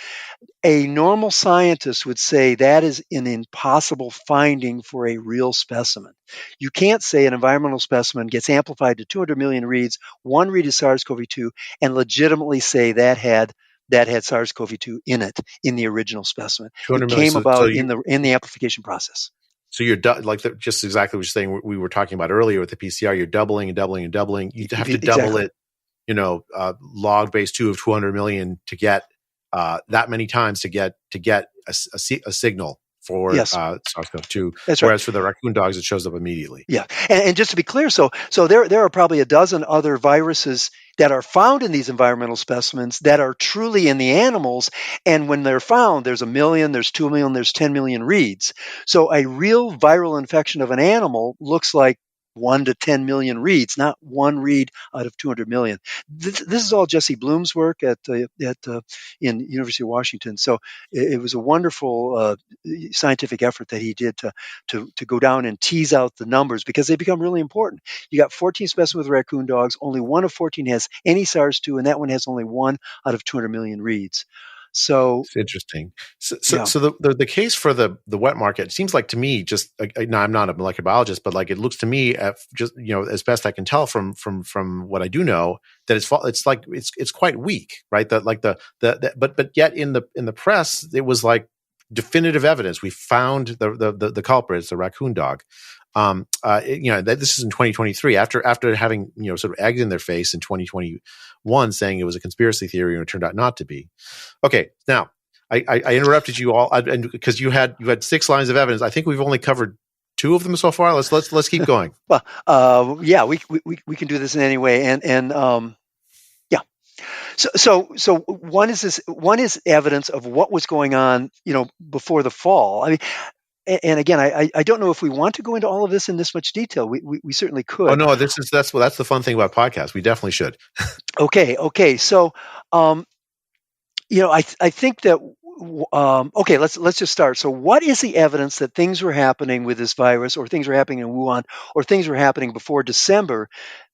a normal scientist would say that is an impossible finding for a real specimen. You can't say an environmental specimen gets amplified to 200 million reads, one read is SARS-CoV-2, and legitimately say that had SARS-CoV-2 in it in the original specimen.
200
It
million.
came about in the amplification process.
So you're just exactly what you're saying. We were talking about earlier with the PCR. You're doubling and doubling and doubling. You have to double it. Log base 2 of 200 million to get that many times to get a signal for SARS-CoV-2.
That's
whereas
right.
for the raccoon dogs, it shows up immediately.
Yeah, and just to be clear, so there are probably a dozen other viruses that are found in these environmental specimens that are truly in the animals, and when they're found, there's 1 million, there's 2 million, there's 10 million reads. So a real viral infection of an animal looks like 1 to 10 million reads, not one read out of 200 million. This is all Jesse Bloom's work in University of Washington. So it was a wonderful scientific effort that he did to go down and tease out the numbers, because they become really important. You got 14 specimens with raccoon dogs. Only one of 14 has any SARS-2, and that one has only 1 out of 200 million reads. So
it's interesting. So the case for the wet market seems like, to me, just now I'm not a molecular biologist, but like it looks to me, just as best I can tell from what I do know, that it's quite weak, right? But yet in the press it was like definitive evidence. We found the culprit, it's the raccoon dog. This is in 2023 after having sort of egg in their face in 2021, saying it was a conspiracy theory, and it turned out not to be. Okay, now I interrupted you all, and because you had 6 lines of evidence. I think we've only covered 2 of them so far. Let's keep going.
Well, yeah, we can do this in any way, and yeah. So one is evidence of what was going on, before the fall. I mean, and again, I don't know if we want to go into all of this in this much detail. We certainly could.
Oh no, that's the fun thing about podcasts. We definitely should.
Okay. So, I think that okay, let's just start. So, what is the evidence that things were happening with this virus, or things were happening in Wuhan, or things were happening before December,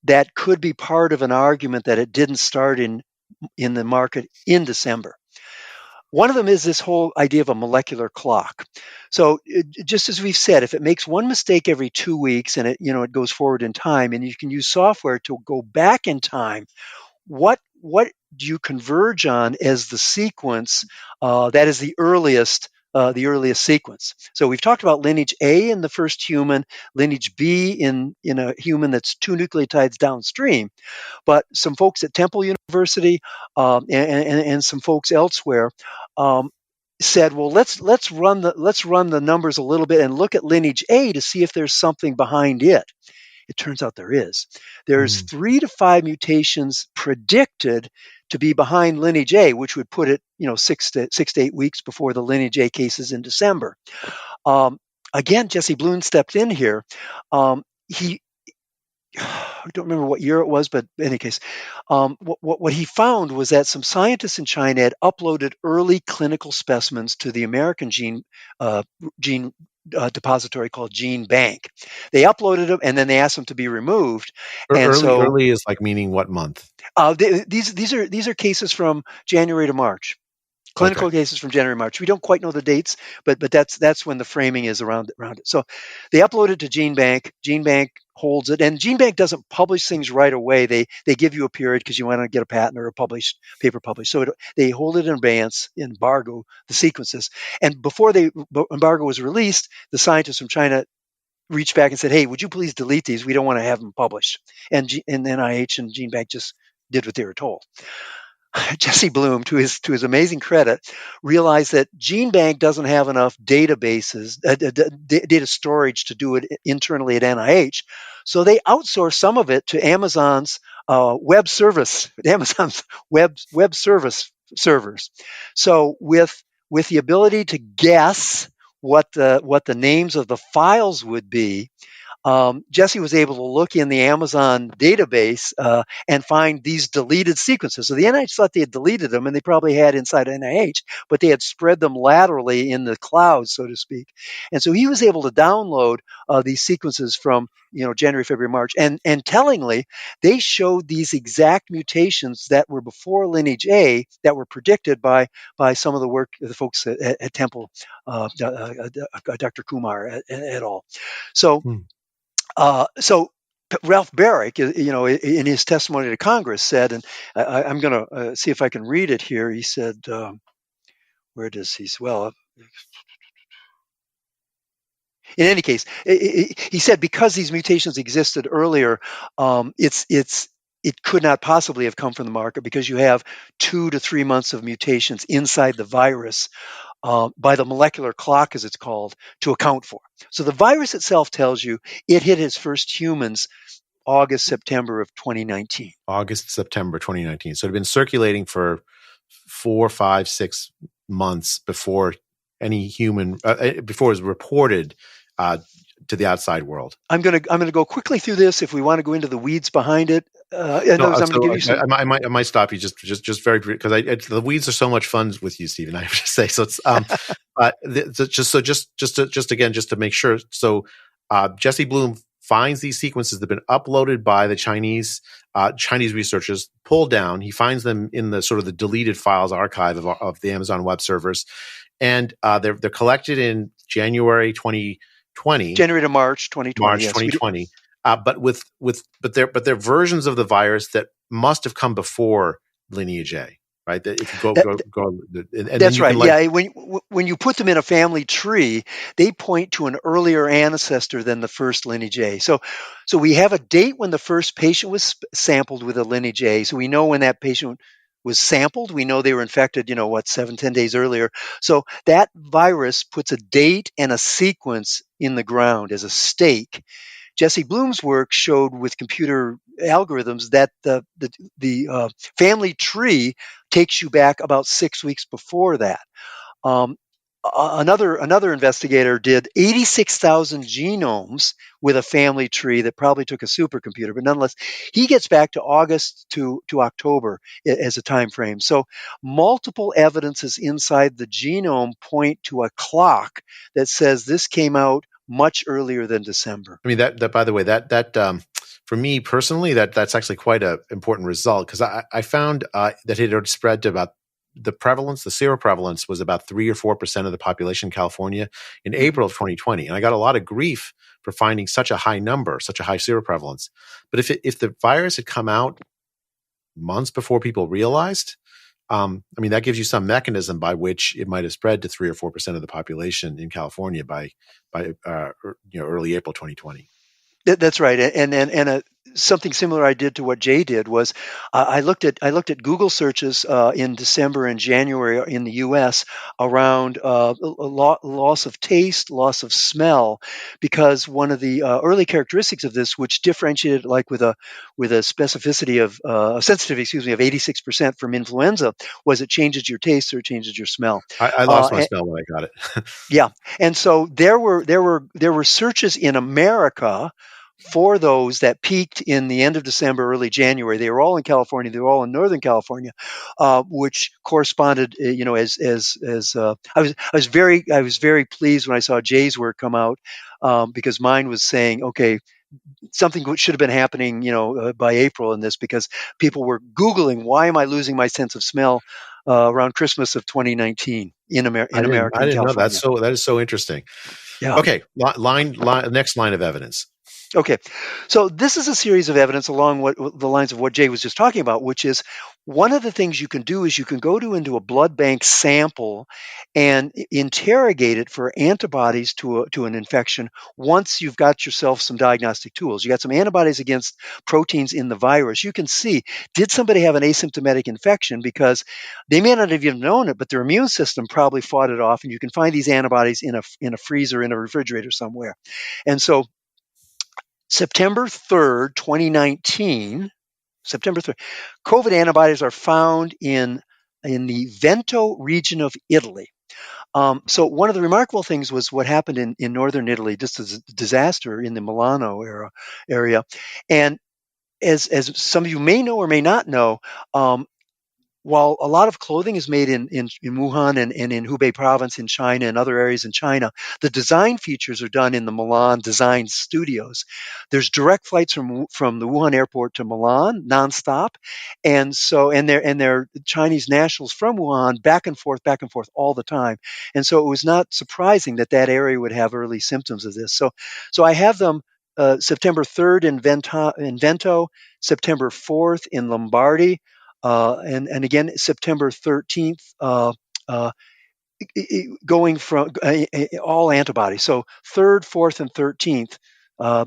that could be part of an argument that it didn't start in the market in December? One of them is this whole idea of a molecular clock. So just as we've said, if it makes one mistake every 2 weeks and it goes forward in time, and you can use software to go back in time, what do you converge on as the sequence that is the earliest sequence? So we've talked about lineage A in the first human, lineage B in a human that's 2 nucleotides downstream. But some folks at Temple University and some folks elsewhere said, well, let's run the numbers a little bit and look at lineage A to see if there's something behind it. It turns out there is. There's 3 to 5 mutations predicted to be behind lineage A, which would put it 6 to 8 weeks before the lineage A cases in December. Again, Jesse Bloom stepped in here. I don't remember what year it was, but in any case, what he found was that some scientists in China had uploaded early clinical specimens to the American gene depository called Gene Bank. They uploaded them, and then they asked them to be removed.
Early is like meaning what month?
These are cases from January to March. Clinical cases from January, March. We don't quite know the dates, but that's when the framing is around it. So they upload it to Gene Bank. Gene Bank holds it, and Gene Bank doesn't publish things right away. They give you a period because you want to get a patent or a paper published. So they hold it in advance, embargo the sequences. And before the embargo was released, the scientists from China reached back and said, "Hey, would you please delete these? We don't want to have them published." And NIH and Gene Bank just did what they were told. Jesse Bloom, to his amazing credit, realized that GeneBank doesn't have enough databases, data storage to do it internally at NIH, so they outsourced some of it to Amazon's Amazon's web service servers. So with the ability to guess what the names of the files would be, Jesse was able to look in the Amazon database and find these deleted sequences. So the NIH thought they had deleted them, and they probably had inside NIH, but they had spread them laterally in the cloud, so to speak. And so he was able to download these sequences from January, February, March, and tellingly, they showed these exact mutations that were before lineage A that were predicted by some of the work of the folks at Temple, Dr. Kumar et al. So. So Ralph Barrick, in his testimony to Congress said, and I'm going to see if I can read it here. He said, where does he? Well, in any case, he said because these mutations existed earlier, it could not possibly have come from the market because you have 2 to 3 months of mutations inside the virus by the molecular clock, as it's called, to account for. So the virus itself tells you it hit its first humans August, September of 2019.
August, September 2019. So it had been circulating for 4, 5, 6 months before any human, before it was reported to the outside world.
I'm gonna go quickly through this. If we want to go into the weeds behind it, I'm going to give you some.
I might stop you just very brief because the weeds are so much fun with you, Stephen. I have to say. So it's just to make sure. So Jesse Bloom finds these sequences that have been uploaded by the Chinese researchers, pulled down. He finds them in the sort of the deleted files archive of the Amazon web servers, and they're collected in January 2020.
January to March 2020.
March 2020. But they're versions of the virus that must have come before lineage A, right? That if you go and
that's right. Yeah, when you put them in a family tree, they point to an earlier ancestor than the first lineage A. So we have a date when the first patient was sampled with a lineage A. So we know when that patient was sampled. We know they were infected, 7-10 days earlier. So that virus puts a date and a sequence in the ground as a stake. Jesse Bloom's work showed with computer algorithms that the family tree takes you back about 6 weeks before that. Another investigator did 86,000 genomes with a family tree that probably took a supercomputer, but nonetheless, he gets back to August to October as a time frame. So multiple evidences inside the genome point to a clock that says this came out much earlier than December.
I mean, that by the way, that for me personally, that's actually quite an important result because I found that it had spread to about the seroprevalence was about 3 or 4% of the population in California in April of 2020. And I got a lot of grief for finding such a high number, such a high seroprevalence. But if the virus had come out months before people realized, that gives you some mechanism by which it might have spread to 3 or 4% of the population in California by early April 2020.
That's right, and something similar I did to what Jay did was I looked at Google searches in December and January in the U.S. around loss of taste, loss of smell, because one of the early characteristics of this, which differentiated like with a specificity of sensitivity, of 86% from influenza, was it changes your taste or it changes your smell.
I lost my smell when I got it.
Yeah, and so there were searches in America for those that peaked in the end of December, early January. They were all in California. They were all in Northern California, which corresponded, as I was very pleased when I saw Jay's work come out because mine was saying, okay, something should have been happening, by April in this because people were Googling, why am I losing my sense of smell around Christmas of 2019 in America?
I didn't know that. That is so interesting.
Yeah.
Okay. Next line of evidence.
Okay, so this is a series of evidence along the lines of what Jay was just talking about, which is one of the things you can do is you can go into a blood bank sample and interrogate it for antibodies to an infection. Once you've got yourself some diagnostic tools, you got some antibodies against proteins in the virus. You can see, did somebody have an asymptomatic infection, because they may not have even known it, but their immune system probably fought it off, and you can find these antibodies in a freezer, in a refrigerator somewhere. And so September 3rd, 2019, September 3rd, COVID antibodies are found in the Veneto region of Italy. So one of the remarkable things was what happened in northern Italy, just as a disaster in the Milano area. And as some of you may know or may not know, while a lot of clothing is made in Wuhan and in Hubei province in China and other areas in China, the design features are done in the Milan design studios. There's direct flights from the Wuhan airport to Milan nonstop, and they're Chinese nationals from Wuhan back and forth all the time. And so it was not surprising that that area would have early symptoms of this. So I have them September 3rd in Vento, September 4th in Lombardy. And again, September 13th, going from all antibodies. So 3rd, 4th, and 13th,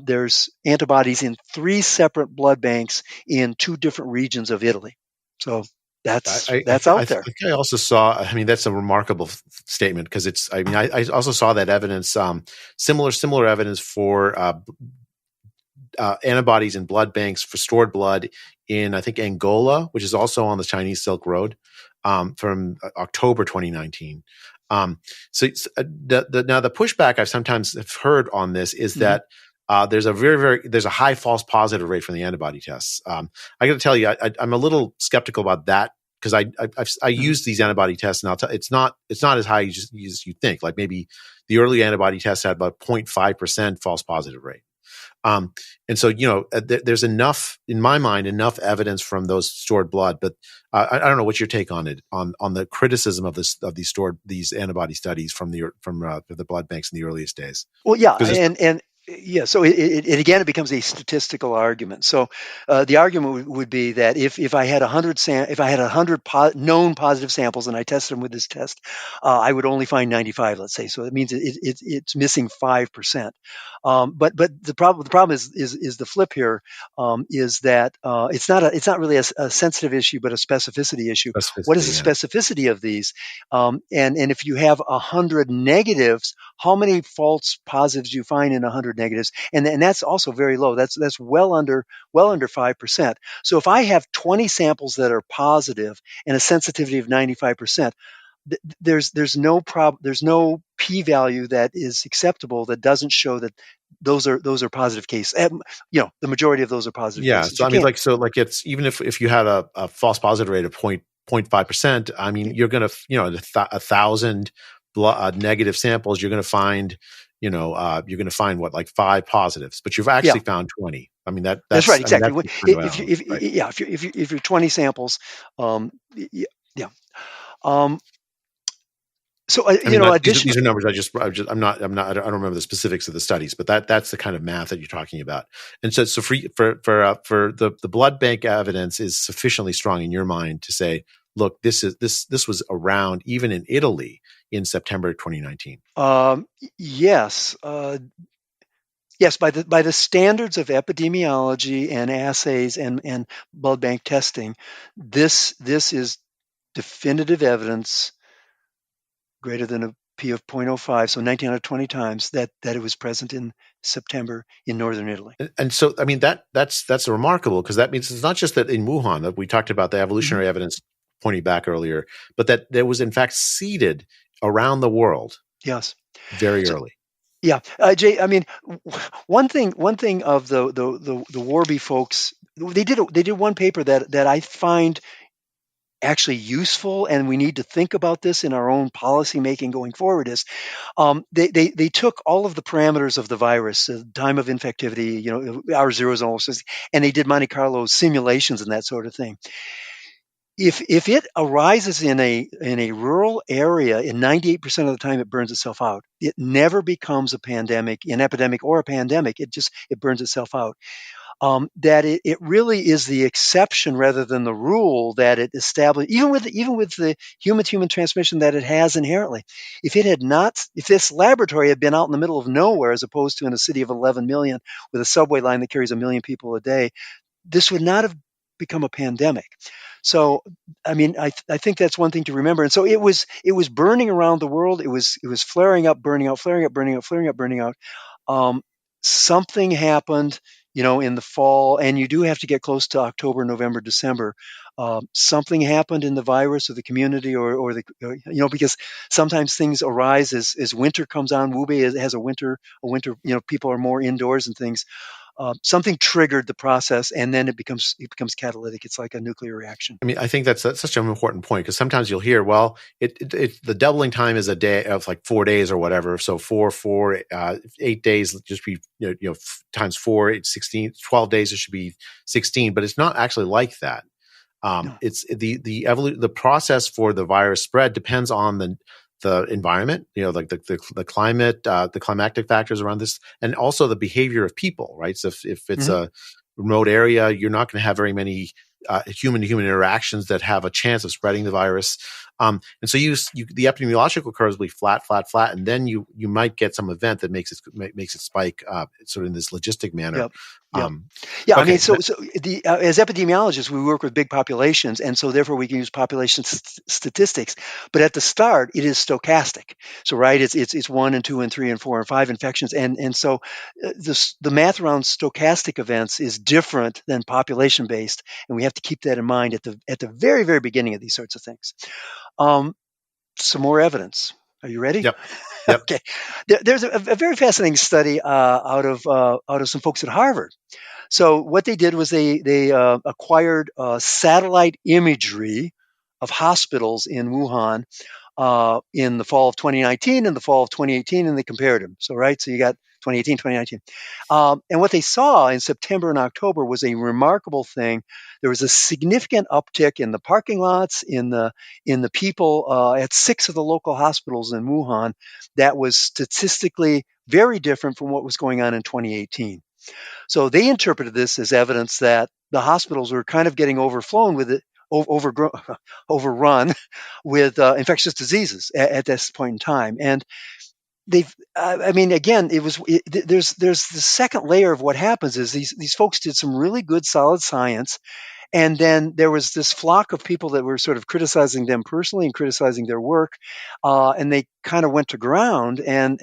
there's antibodies in 3 separate blood banks in 2 different regions of Italy. So that's out there.
I think I also saw, I mean, that's a remarkable statement, because it's, I mean, I also saw that evidence, similar evidence for antibodies in blood banks for stored blood in, I think, Angola, which is also on the Chinese Silk Road, from October 2019. Now the pushback I've sometimes have heard on this is that there's a high false positive rate from the antibody tests. I got to tell you, I'm a little skeptical about that, because I use these antibody tests, and it's not as high as you think. Like maybe the early antibody tests had about 0.5% false positive rate. And so, there's enough, in my mind, enough evidence from those stored blood, but I don't know what's your take on it, on the criticism of these antibody studies from the blood banks in the earliest days.
Well, yeah, and yeah, so it again, it becomes a statistical argument. So the argument would be that if I had 100 known positive samples and I tested them with this test, I would only find 95, let's say. So it means it's missing 5%. But the problem is the flip here, is that it's not really a sensitive issue, but a specificity issue. What is the specificity of these? And if you have 100 negatives, how many false positives do you find in 100 negatives? And that's also very low. That's well under 5%. So if I have 20 samples that are positive and a sensitivity of 95%, there's no p-value that is acceptable that doesn't show that those are positive cases. The majority of those are positive cases.
So I mean, it's, even if you had a false positive rate of 0.5%, I mean, you're going to, 1,000 negative samples, you're going to find, what, like 5 positives, but you've actually found 20. I mean, that's right,
exactly.
I mean, that's
if you're 20 samples, So
these are numbers. I don't remember the specifics of the studies, but that's the kind of math that you're talking about. And so for the blood bank evidence is sufficiently strong in your mind to say, look, this was around even in Italy in September 2019.
Yes. Yes, by the standards of epidemiology and assays and blood bank testing, this is definitive evidence greater than a P of 0.05, so 19 out of 20 times that it was present in September in northern Italy.
And so, I mean, that's remarkable, because that means it's not just that in Wuhan, that we talked about the evolutionary evidence pointing back earlier, but that there was in fact seeded around the world.
Yes,
very early.
Yeah, Jay. I mean, one thing of the Warby folks, they did one paper that I find actually useful, and we need to think about this in our own policy making going forward, is they took all of the parameters of the virus, time of infectivity, R0s and all this, and they did Monte Carlo simulations and that sort of thing. if it arises in a rural area, in 98% of the time it burns itself out. It never becomes a pandemic, an epidemic or a pandemic. It burns itself out. That it really is the exception rather than the rule that it established, even with the human-to-human transmission that it has inherently. If this laboratory had been out in the middle of nowhere as opposed to in a city of 11 million with a subway line that carries 1 million people a day, this would not have become a pandemic. So, I mean, I think that's one thing to remember. And so it was burning around the world. It was flaring up, burning out, flaring up, burning out, flaring up, burning out. Um, Something happened, in the fall, and you do have to get close to October, November, December. Something happened in the virus or the community, because sometimes things arise as winter comes on. Hubei has a winter. People are more indoors and things. Something triggered the process, and then it becomes catalytic. It's like a nuclear reaction.
I mean, I think that's such an important point, because sometimes you'll hear, well, the doubling time is a day of like 4 days or whatever. So 8 days just be, times 4, it's 16, 12 days, it should be 16, but it's not actually like that.
No.
It's the process for the virus spread depends on the environment, like the climate, the climatic factors around this, and also the behavior of people, right? So if it's a remote area, you're not going to have very many human-to-human interactions that have a chance of spreading the virus. And so the epidemiological curves will be flat, and then you might get some event that makes it spike sort of in this logistic manner.
Yep.
Okay.
I mean, as epidemiologists, we work with big populations, and so therefore we can use population statistics. But at the start, it is stochastic. So right, it's 1 and 2 and 3 and 4 and 5 infections, and so the math around stochastic events is different than population based, and we have to keep that in mind at the very, very beginning of these sorts of things. Some more evidence. Are you ready?
Yep.
Okay. There's a very fascinating study out of some folks at Harvard. So what they did was they acquired satellite imagery of hospitals in Wuhan in the fall of 2019 and the fall of 2018, and they compared them. So you got 2018, 2019. And what they saw in September and October was a remarkable thing. There was a significant uptick in the parking lots, in the people at 6 of the local hospitals in Wuhan. That was statistically very different from what was going on in 2018. So they interpreted this as evidence that the hospitals were kind of getting overflown with it, overrun with infectious diseases at this point in time. And again, there's the second layer of what happens is these folks did some really good solid science, and then there was this flock of people that were sort of criticizing them personally and criticizing their work, and they kind of went to ground. And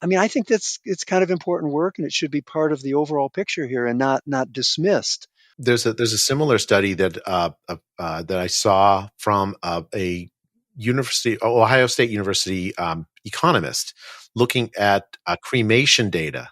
I mean, I think it's kind of important work, and it should be part of the overall picture here and not dismissed.
There's a similar study that I saw from a Ohio State University economist looking at cremation data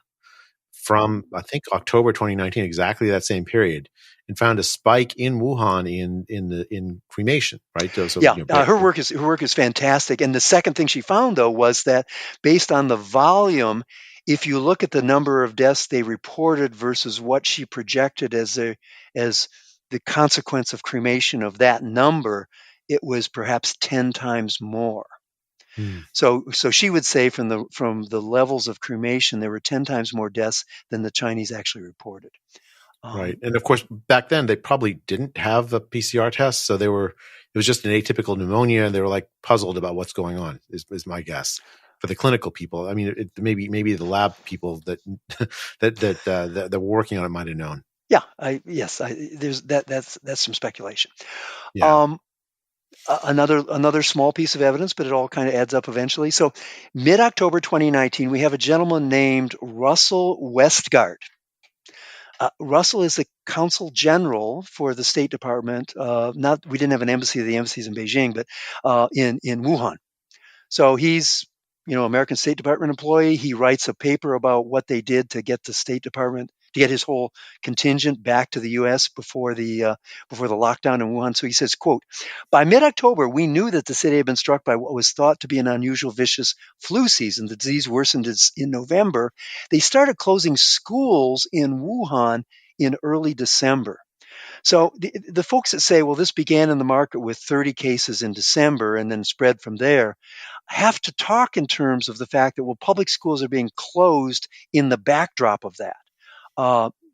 from, I think, October 2019, exactly that same period, and found a spike in Wuhan in cremation. Right? So,
her work is fantastic. And the second thing she found, though, was that based on the volume, if you look at the number of deaths they reported versus what she projected as the consequence of cremation of that number, it was perhaps 10 times more. So she would say from the levels of cremation, there were 10 times more deaths than the Chinese actually reported.
Right. And of course, back then they probably didn't have a PCR test. So it was just an atypical pneumonia, and they were like puzzled about what's going on is my guess. For the clinical people, I mean, maybe the lab people that were working on it might have known.
Yeah, there's that's some speculation.
Yeah.
Another small piece of evidence, but it all kind of adds up eventually. So, mid-October 2019, we have a gentleman named Russell Westgard. Russell is the consul general for the State Department. We didn't have an embassy. The embassy's in Beijing, but in Wuhan. So he's American State Department employee. He writes a paper about what they did to get the State Department, to get his whole contingent back to the U.S. before the lockdown in Wuhan. So he says, quote, "By mid-October, we knew that the city had been struck by what was thought to be an unusual vicious flu season. The disease worsened in November. They started closing schools in Wuhan in early December." So the folks that say, well, this began in the market with 30 cases in December and then spread from there, have to talk in terms of the fact that, well, public schools are being closed in the backdrop of that.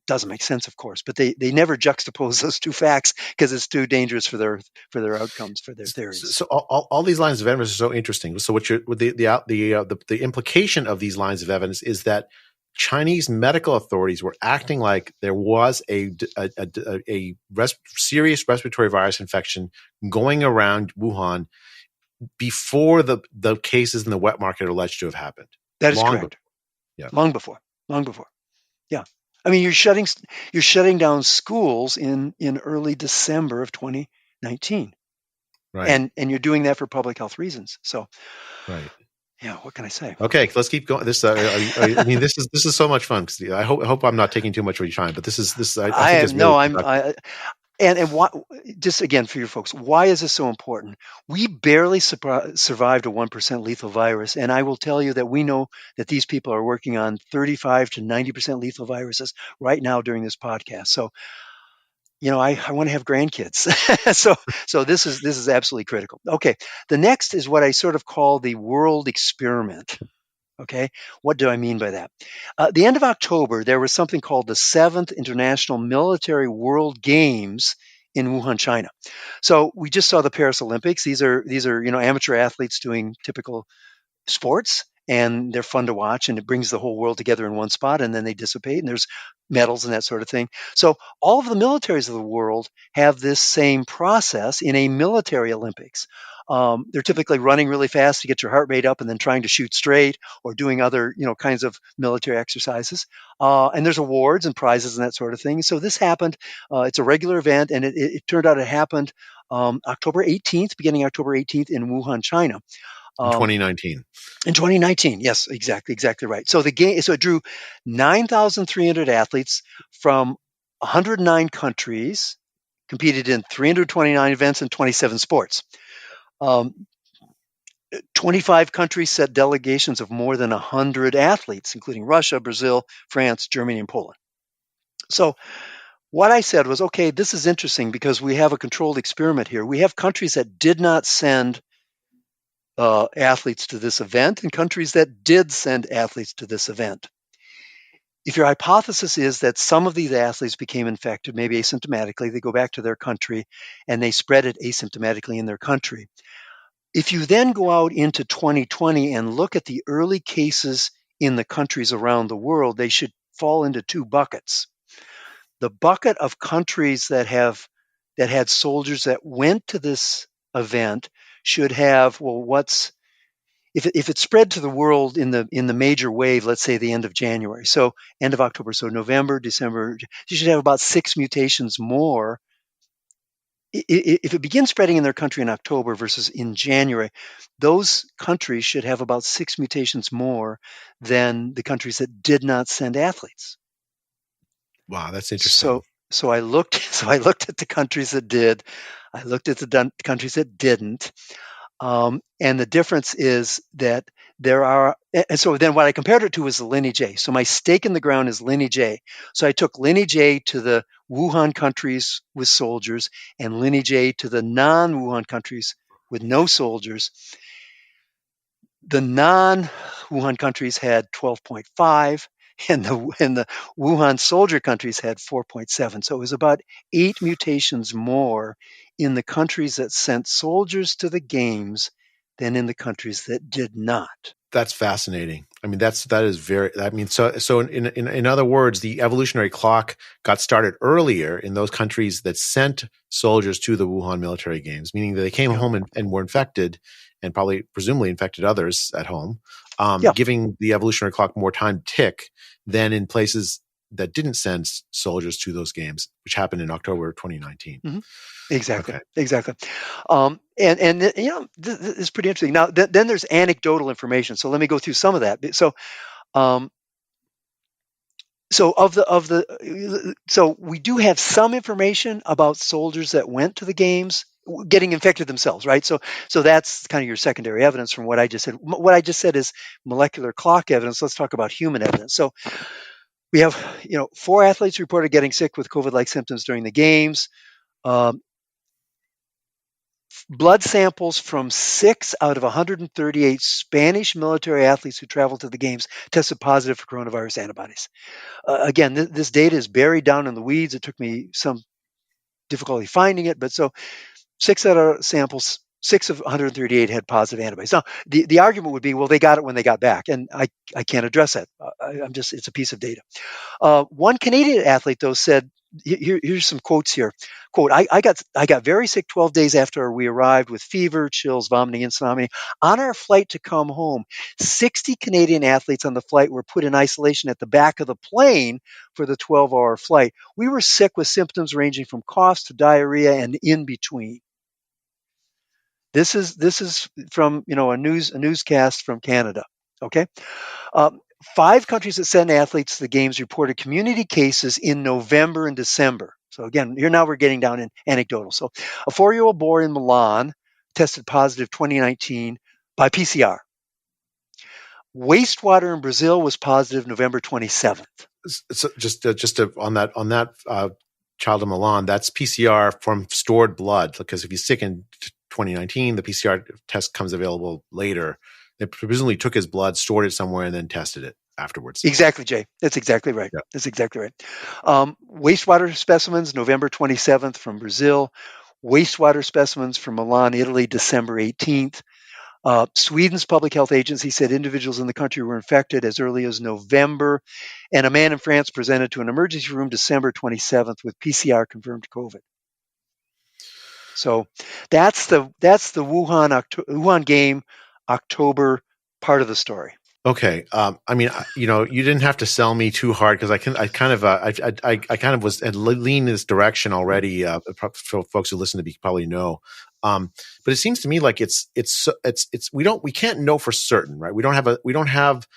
Doesn't make sense, of course, but they never juxtapose those two facts because it's too dangerous for their outcomes, for their theories.
So all these lines of evidence are so interesting. So what the implication of these lines of evidence is that Chinese medical authorities were acting like there was a serious respiratory virus infection going around Wuhan before the cases in the wet market are alleged to have happened.
That is correct.
Yeah.
Long before. Yeah. I mean, you're shutting down schools in early December of 2019.
Right.
And you're doing that for public health reasons. So,
right.
Yeah, what can I say?
Okay, let's keep going. This, I mean, this is so much fun. I hope I'm not taking too much of your time, but this is. I think it's really
and what, just again for your folks, why is this so important? We barely survived a 1% lethal virus, and I will tell you that we know that these people are working on 35 to 90% lethal viruses right now during this podcast. So, I want to have grandkids. so this is absolutely critical. Okay, the next is what I sort of call the world experiment. Okay, what do I mean by that? The end of October, there was something called the 7th International Military World Games in Wuhan, China. So we just saw the Paris Olympics. These are amateur athletes doing typical sports, and they're fun to watch, and it brings the whole world together in one spot, and then they dissipate, and there's medals and that sort of thing. So all of the militaries of the world have this same process in a military Olympics. They're typically running really fast to get your heart rate up and then trying to shoot straight or doing other, kinds of military exercises. And there's awards and prizes and that sort of thing. So this happened. It's a regular event, and it turned out it happened October 18th, beginning October 18th in Wuhan, China.
In 2019.
In 2019, yes, exactly right. So it drew 9,300 athletes from 109 countries, competed in 329 events and 27 sports. 25 countries sent delegations of more than 100 athletes, including Russia, Brazil, France, Germany, and Poland. So what I said was, okay, this is interesting because we have a controlled experiment here. We have countries that did not send athletes to this event and countries that did send athletes to this event. If your hypothesis is that some of these athletes became infected, maybe asymptomatically, they go back to their country and they spread it asymptomatically in their country. If you then go out into 2020 and look at the early cases in the countries around the world, they should fall into two buckets. The bucket of countries that had soldiers that went to this event should have, if it spread to the world in the major wave, let's say the end of January, so end of October, so November, December, you should have about 6 mutations more. If it begins spreading in their country in October versus in January, those countries should have about 6 mutations more than the countries that did not send athletes.
Wow, that's interesting.
So I looked at the countries that did. I looked at the countries that didn't. And the difference is that there are, and so then what I compared it to was the lineage A. So my stake in the ground is lineage A. So I took lineage A to the Wuhan countries with soldiers and lineage A to the non-Wuhan countries with no soldiers. The non-Wuhan countries had 12.5. And the Wuhan soldier countries had 4.7. So it was about 8 mutations more in the countries that sent soldiers to the games than in the countries that did not.
That's fascinating. I mean, that is very. I mean, so in other words, the evolutionary clock got started earlier in those countries that sent soldiers to the Wuhan military games, meaning that they came home and were infected, and presumably infected others at home, giving the evolutionary clock more time to tick than in places that didn't send soldiers to those games, which happened in October 2019.
Mm-hmm. Exactly. And this is pretty interesting. Now, then there's anecdotal information. So let me go through some of that. So, so we do have some information about soldiers that went to the games getting infected themselves, right? So that's kind of your secondary evidence from what I just said. What I just said is molecular clock evidence. Let's talk about human evidence. We have, 4 athletes reported getting sick with COVID-like symptoms during the games. Um, Blood samples from 6 out of 138 Spanish military athletes who traveled to the games tested positive for coronavirus antibodies. Again, this data is buried down in the weeds. It took me some difficulty finding it, but so 6 out of samples, 6 of 138 had positive antibodies. Now, the argument would be, well, they got it when they got back, and I can't address that. It's a piece of data. One Canadian athlete, though, said, here's some quotes here. Quote, I got very sick 12 days after we arrived with fever, chills, vomiting, insomnia. On our flight to come home, 60 Canadian athletes on the flight were put in isolation at the back of the plane for the 12-hour flight. We were sick with symptoms ranging from coughs to diarrhea and in between. This is from a newscast from Canada. Okay. 5 countries that send athletes to the games reported community cases in November and December. So again, here now we're getting down in anecdotal. So a 4-year-old boy in Milan tested positive 2019 by PCR. Wastewater in Brazil was positive November 27th.
So on that child in Milan, that's PCR from stored blood, because if he's sick in 2019, the PCR test comes available later. They presumably took his blood, stored it somewhere, and then tested it afterwards.
Exactly, Jay. That's exactly right.
Yeah.
That's exactly right. Wastewater specimens, November 27th from Brazil. Wastewater specimens from Milan, Italy, December 18th. Sweden's public health agency said individuals in the country were infected as early as November. And a man in France presented to an emergency room December 27th with PCR-confirmed COVID. So that's the Wuhan game October part of the story.
Okay. You didn't have to sell me too hard, because I kind of was leaning in this direction already. For folks who listen to me probably know. But it seems to me like we can't know for certain, right? We don't have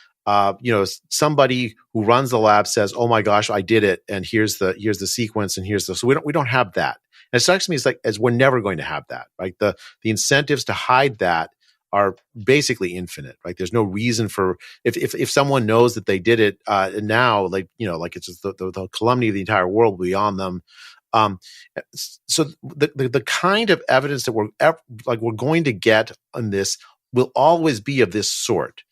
somebody who runs the lab says, "Oh my gosh, I did it, and here's the sequence, and so we don't have that." And it strikes me as we're never going to have that, right? The incentives to hide that are basically infinite, right? There's no reason for if someone knows that they did it now, it's just the calumny of the entire world will be on them. So the kind of evidence that we're going to get on this will always be of this sort,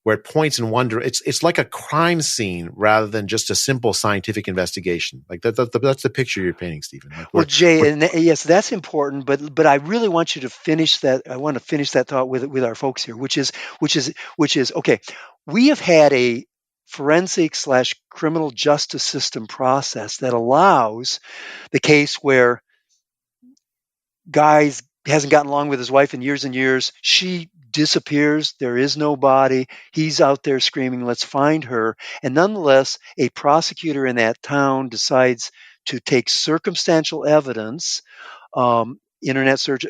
where it points in one direction. It's like a crime scene rather than just a simple scientific investigation. Like that's the picture you're painting, Stephen.
Well, Jay, yes, that's important, but I really want you to finish that. I want to finish that thought with our folks here, which is okay. We have had a forensic / criminal justice system process that allows the case where guys hasn't gotten along with his wife in years and years. She disappears. There is no body. He's out there screaming, "Let's find her." And nonetheless, a prosecutor in that town decides to take circumstantial evidence, internet search,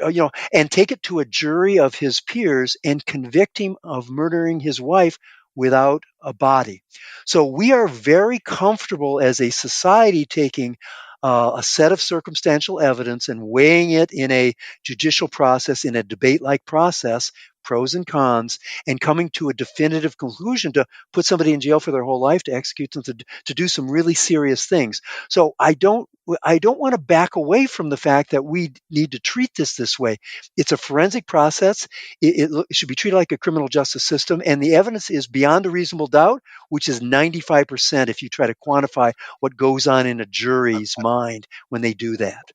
and take it to a jury of his peers and convict him of murdering his wife without a body. So we are very comfortable as a society taking a set of circumstantial evidence and weighing it in a judicial process, in a debate-like process, pros and cons, and coming to a definitive conclusion to put somebody in jail for their whole life, to execute them, to do some really serious things. So I don't want to back away from the fact that we need to treat this way. It's a forensic process. It should be treated like a criminal justice system, and the evidence is beyond a reasonable doubt, which is 95% if you try to quantify what goes on in a jury's mind when they do that.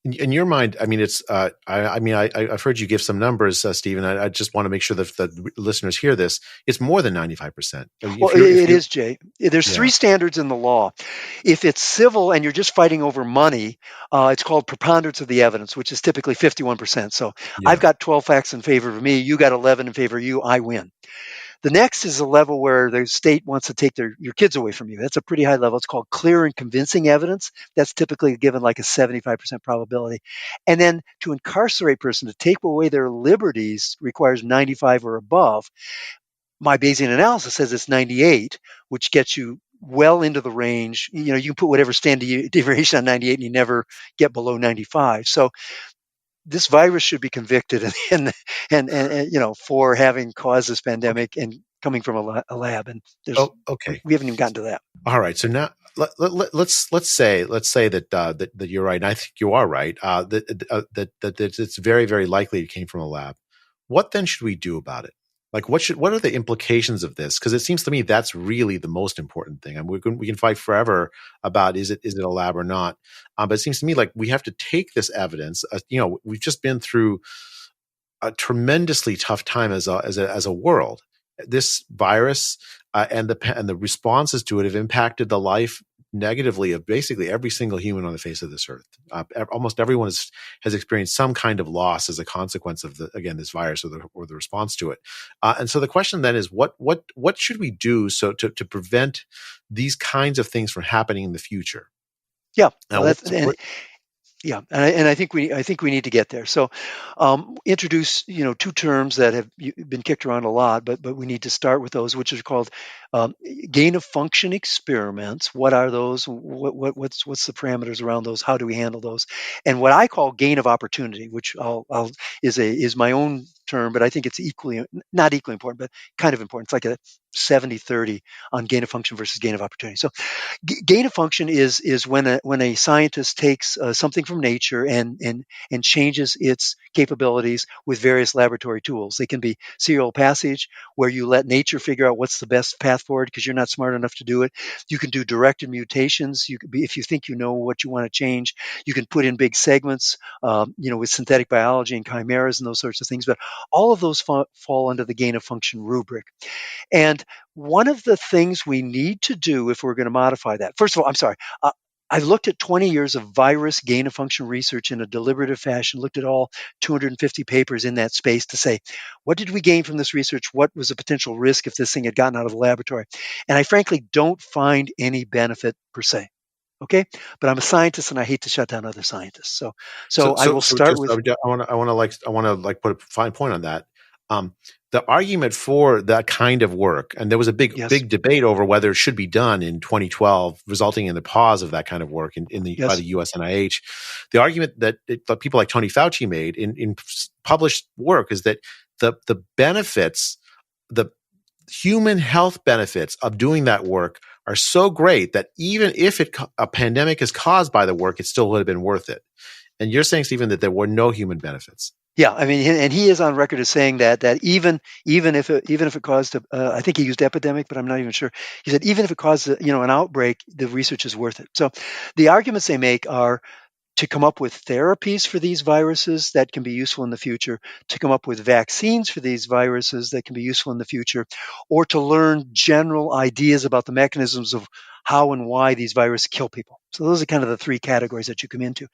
In your mind, I mean, it's. I've heard you give some numbers, Stephen. I just want to make sure that the listeners hear this. It's more than 95%.
Well, it is, Jay. There's 3 standards in the law. If it's civil and you're just fighting over money, it's called preponderance of the evidence, which is typically 51%. So I've got 12 facts in favor of me. You got 11 in favor of you. I win. The next is a level where the state wants to take your kids away from you. That's a pretty high level. It's called clear and convincing evidence. That's typically given like a 75% probability. And then to incarcerate a person, to take away their liberties, requires 95 or above. My Bayesian analysis says it's 98, which gets you well into the range. You can put whatever standard deviation on 98 and you never get below 95. So this virus should be convicted and for having caused this pandemic and coming from a lab, and
Oh, okay.
we haven't even gotten to that.
All right. So now let's say that you're right, and I think you are right. That it's very, very likely it came from a lab. What then should we do about it? Like, what are the implications of this? Because it seems to me that's really the most important thing. I mean, we can fight forever about is it a lab or not, but it seems to me like we have to take this evidence. We've just been through a tremendously tough time as a world. This virus and the responses to it have impacted the life negatively of basically every single human on the face of this earth. Almost everyone has experienced some kind of loss as a consequence of this virus or the response to it. And so the question then is, what should we do to prevent these kinds of things from happening in the future?
Yeah,
Now,
yeah, and I think we need to get there. So, introduce two terms that have been kicked around a lot, but we need to start with those, which are called gain of function experiments. What are those? What's the parameters around those? How do we handle those? And what I call gain of opportunity, which is my own term, but I think it's not equally important, but kind of important. It's like a 70-30 on gain of function versus gain of opportunity. So gain of function is when a scientist takes something from nature and changes its capabilities with various laboratory tools. They can be serial passage, where you let nature figure out what's the best path forward because you're not smart enough to do it. You can do directed mutations. You could be, if you think you know what you want to change, you can put in big segments, with synthetic biology and chimeras and those sorts of things. But all of those fall under the gain of function rubric. And one of the things we need to do if we're going to modify that, first of all, I'm sorry, I've looked at 20 years of virus gain of function research in a deliberative fashion, looked at all 250 papers in that space to say, what did we gain from this research? What was the potential risk if this thing had gotten out of the laboratory? And I frankly don't find any benefit per se. Okay, but I'm a scientist and I hate to shut down other scientists. So I will start with.
I want to put a fine point on that. The argument for that kind of work, and there was a big debate over whether it should be done in 2012, resulting in the pause of that kind of work by the US NIH. The argument that people like Tony Fauci made in published work is that the benefits, the human health benefits of doing that work are so great that even if a pandemic is caused by the work, it still would have been worth it. And you're saying, Stephen, that there were no human benefits.
Yeah, I mean, and he is on record as saying that even if it caused I think he used epidemic, but I'm not even sure. He said even if it caused an outbreak, the research is worth it. So the arguments they make are to come up with therapies for these viruses that can be useful in the future, to come up with vaccines for these viruses that can be useful in the future, or to learn general ideas about the mechanisms of how and why these viruses kill people. So those are kind of the three categories that you come into.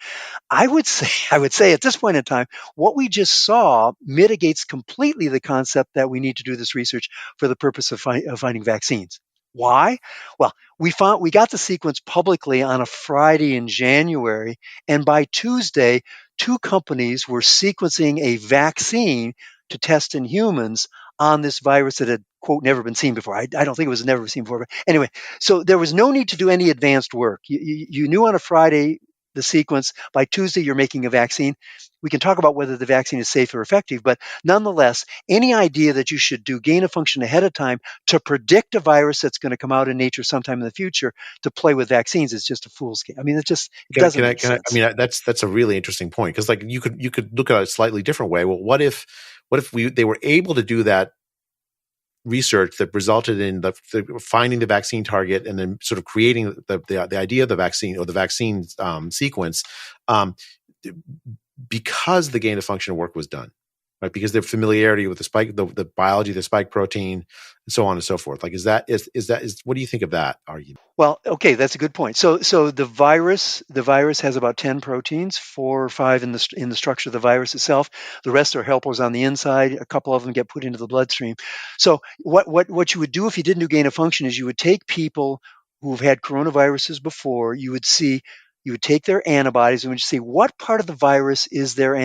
I would say at this point in time, what we just saw mitigates completely the concept that we need to do this research for the purpose of finding vaccines. Why? Well, we got the sequence publicly on a Friday in January, and by Tuesday, two companies were sequencing a vaccine to test in humans on this virus that had, quote, never been seen before. I don't think it was never seen before. But anyway, so there was no need to do any advanced work. You knew on a Friday the sequence. By Tuesday, you're making a vaccine. We can talk about whether the vaccine is safe or effective, but nonetheless, any idea that you should do gain of function ahead of time to predict a virus that's going to come out in nature sometime in the future to play with vaccines is just a fool's game. I mean, it doesn't make sense.
I mean, that's a really interesting point, because you could look at it a slightly different way. Well, what if they were able to do that research that resulted in the finding the vaccine target and then sort of creating the idea of the vaccine or the vaccine sequence, because the gain of function work was done, right? Because their familiarity with the spike, the biology, the spike protein, and so on and so forth. Is what do you think of that argument?
Well, okay, that's a good point. So the virus has about 10 proteins, 4 or 5 in the structure of the virus itself. The rest are helpers on the inside. A couple of them get put into the bloodstream. So what you would do if you didn't do gain of function is you would take people who've had coronaviruses before. You would take their antibodies and would see what part of the virus is their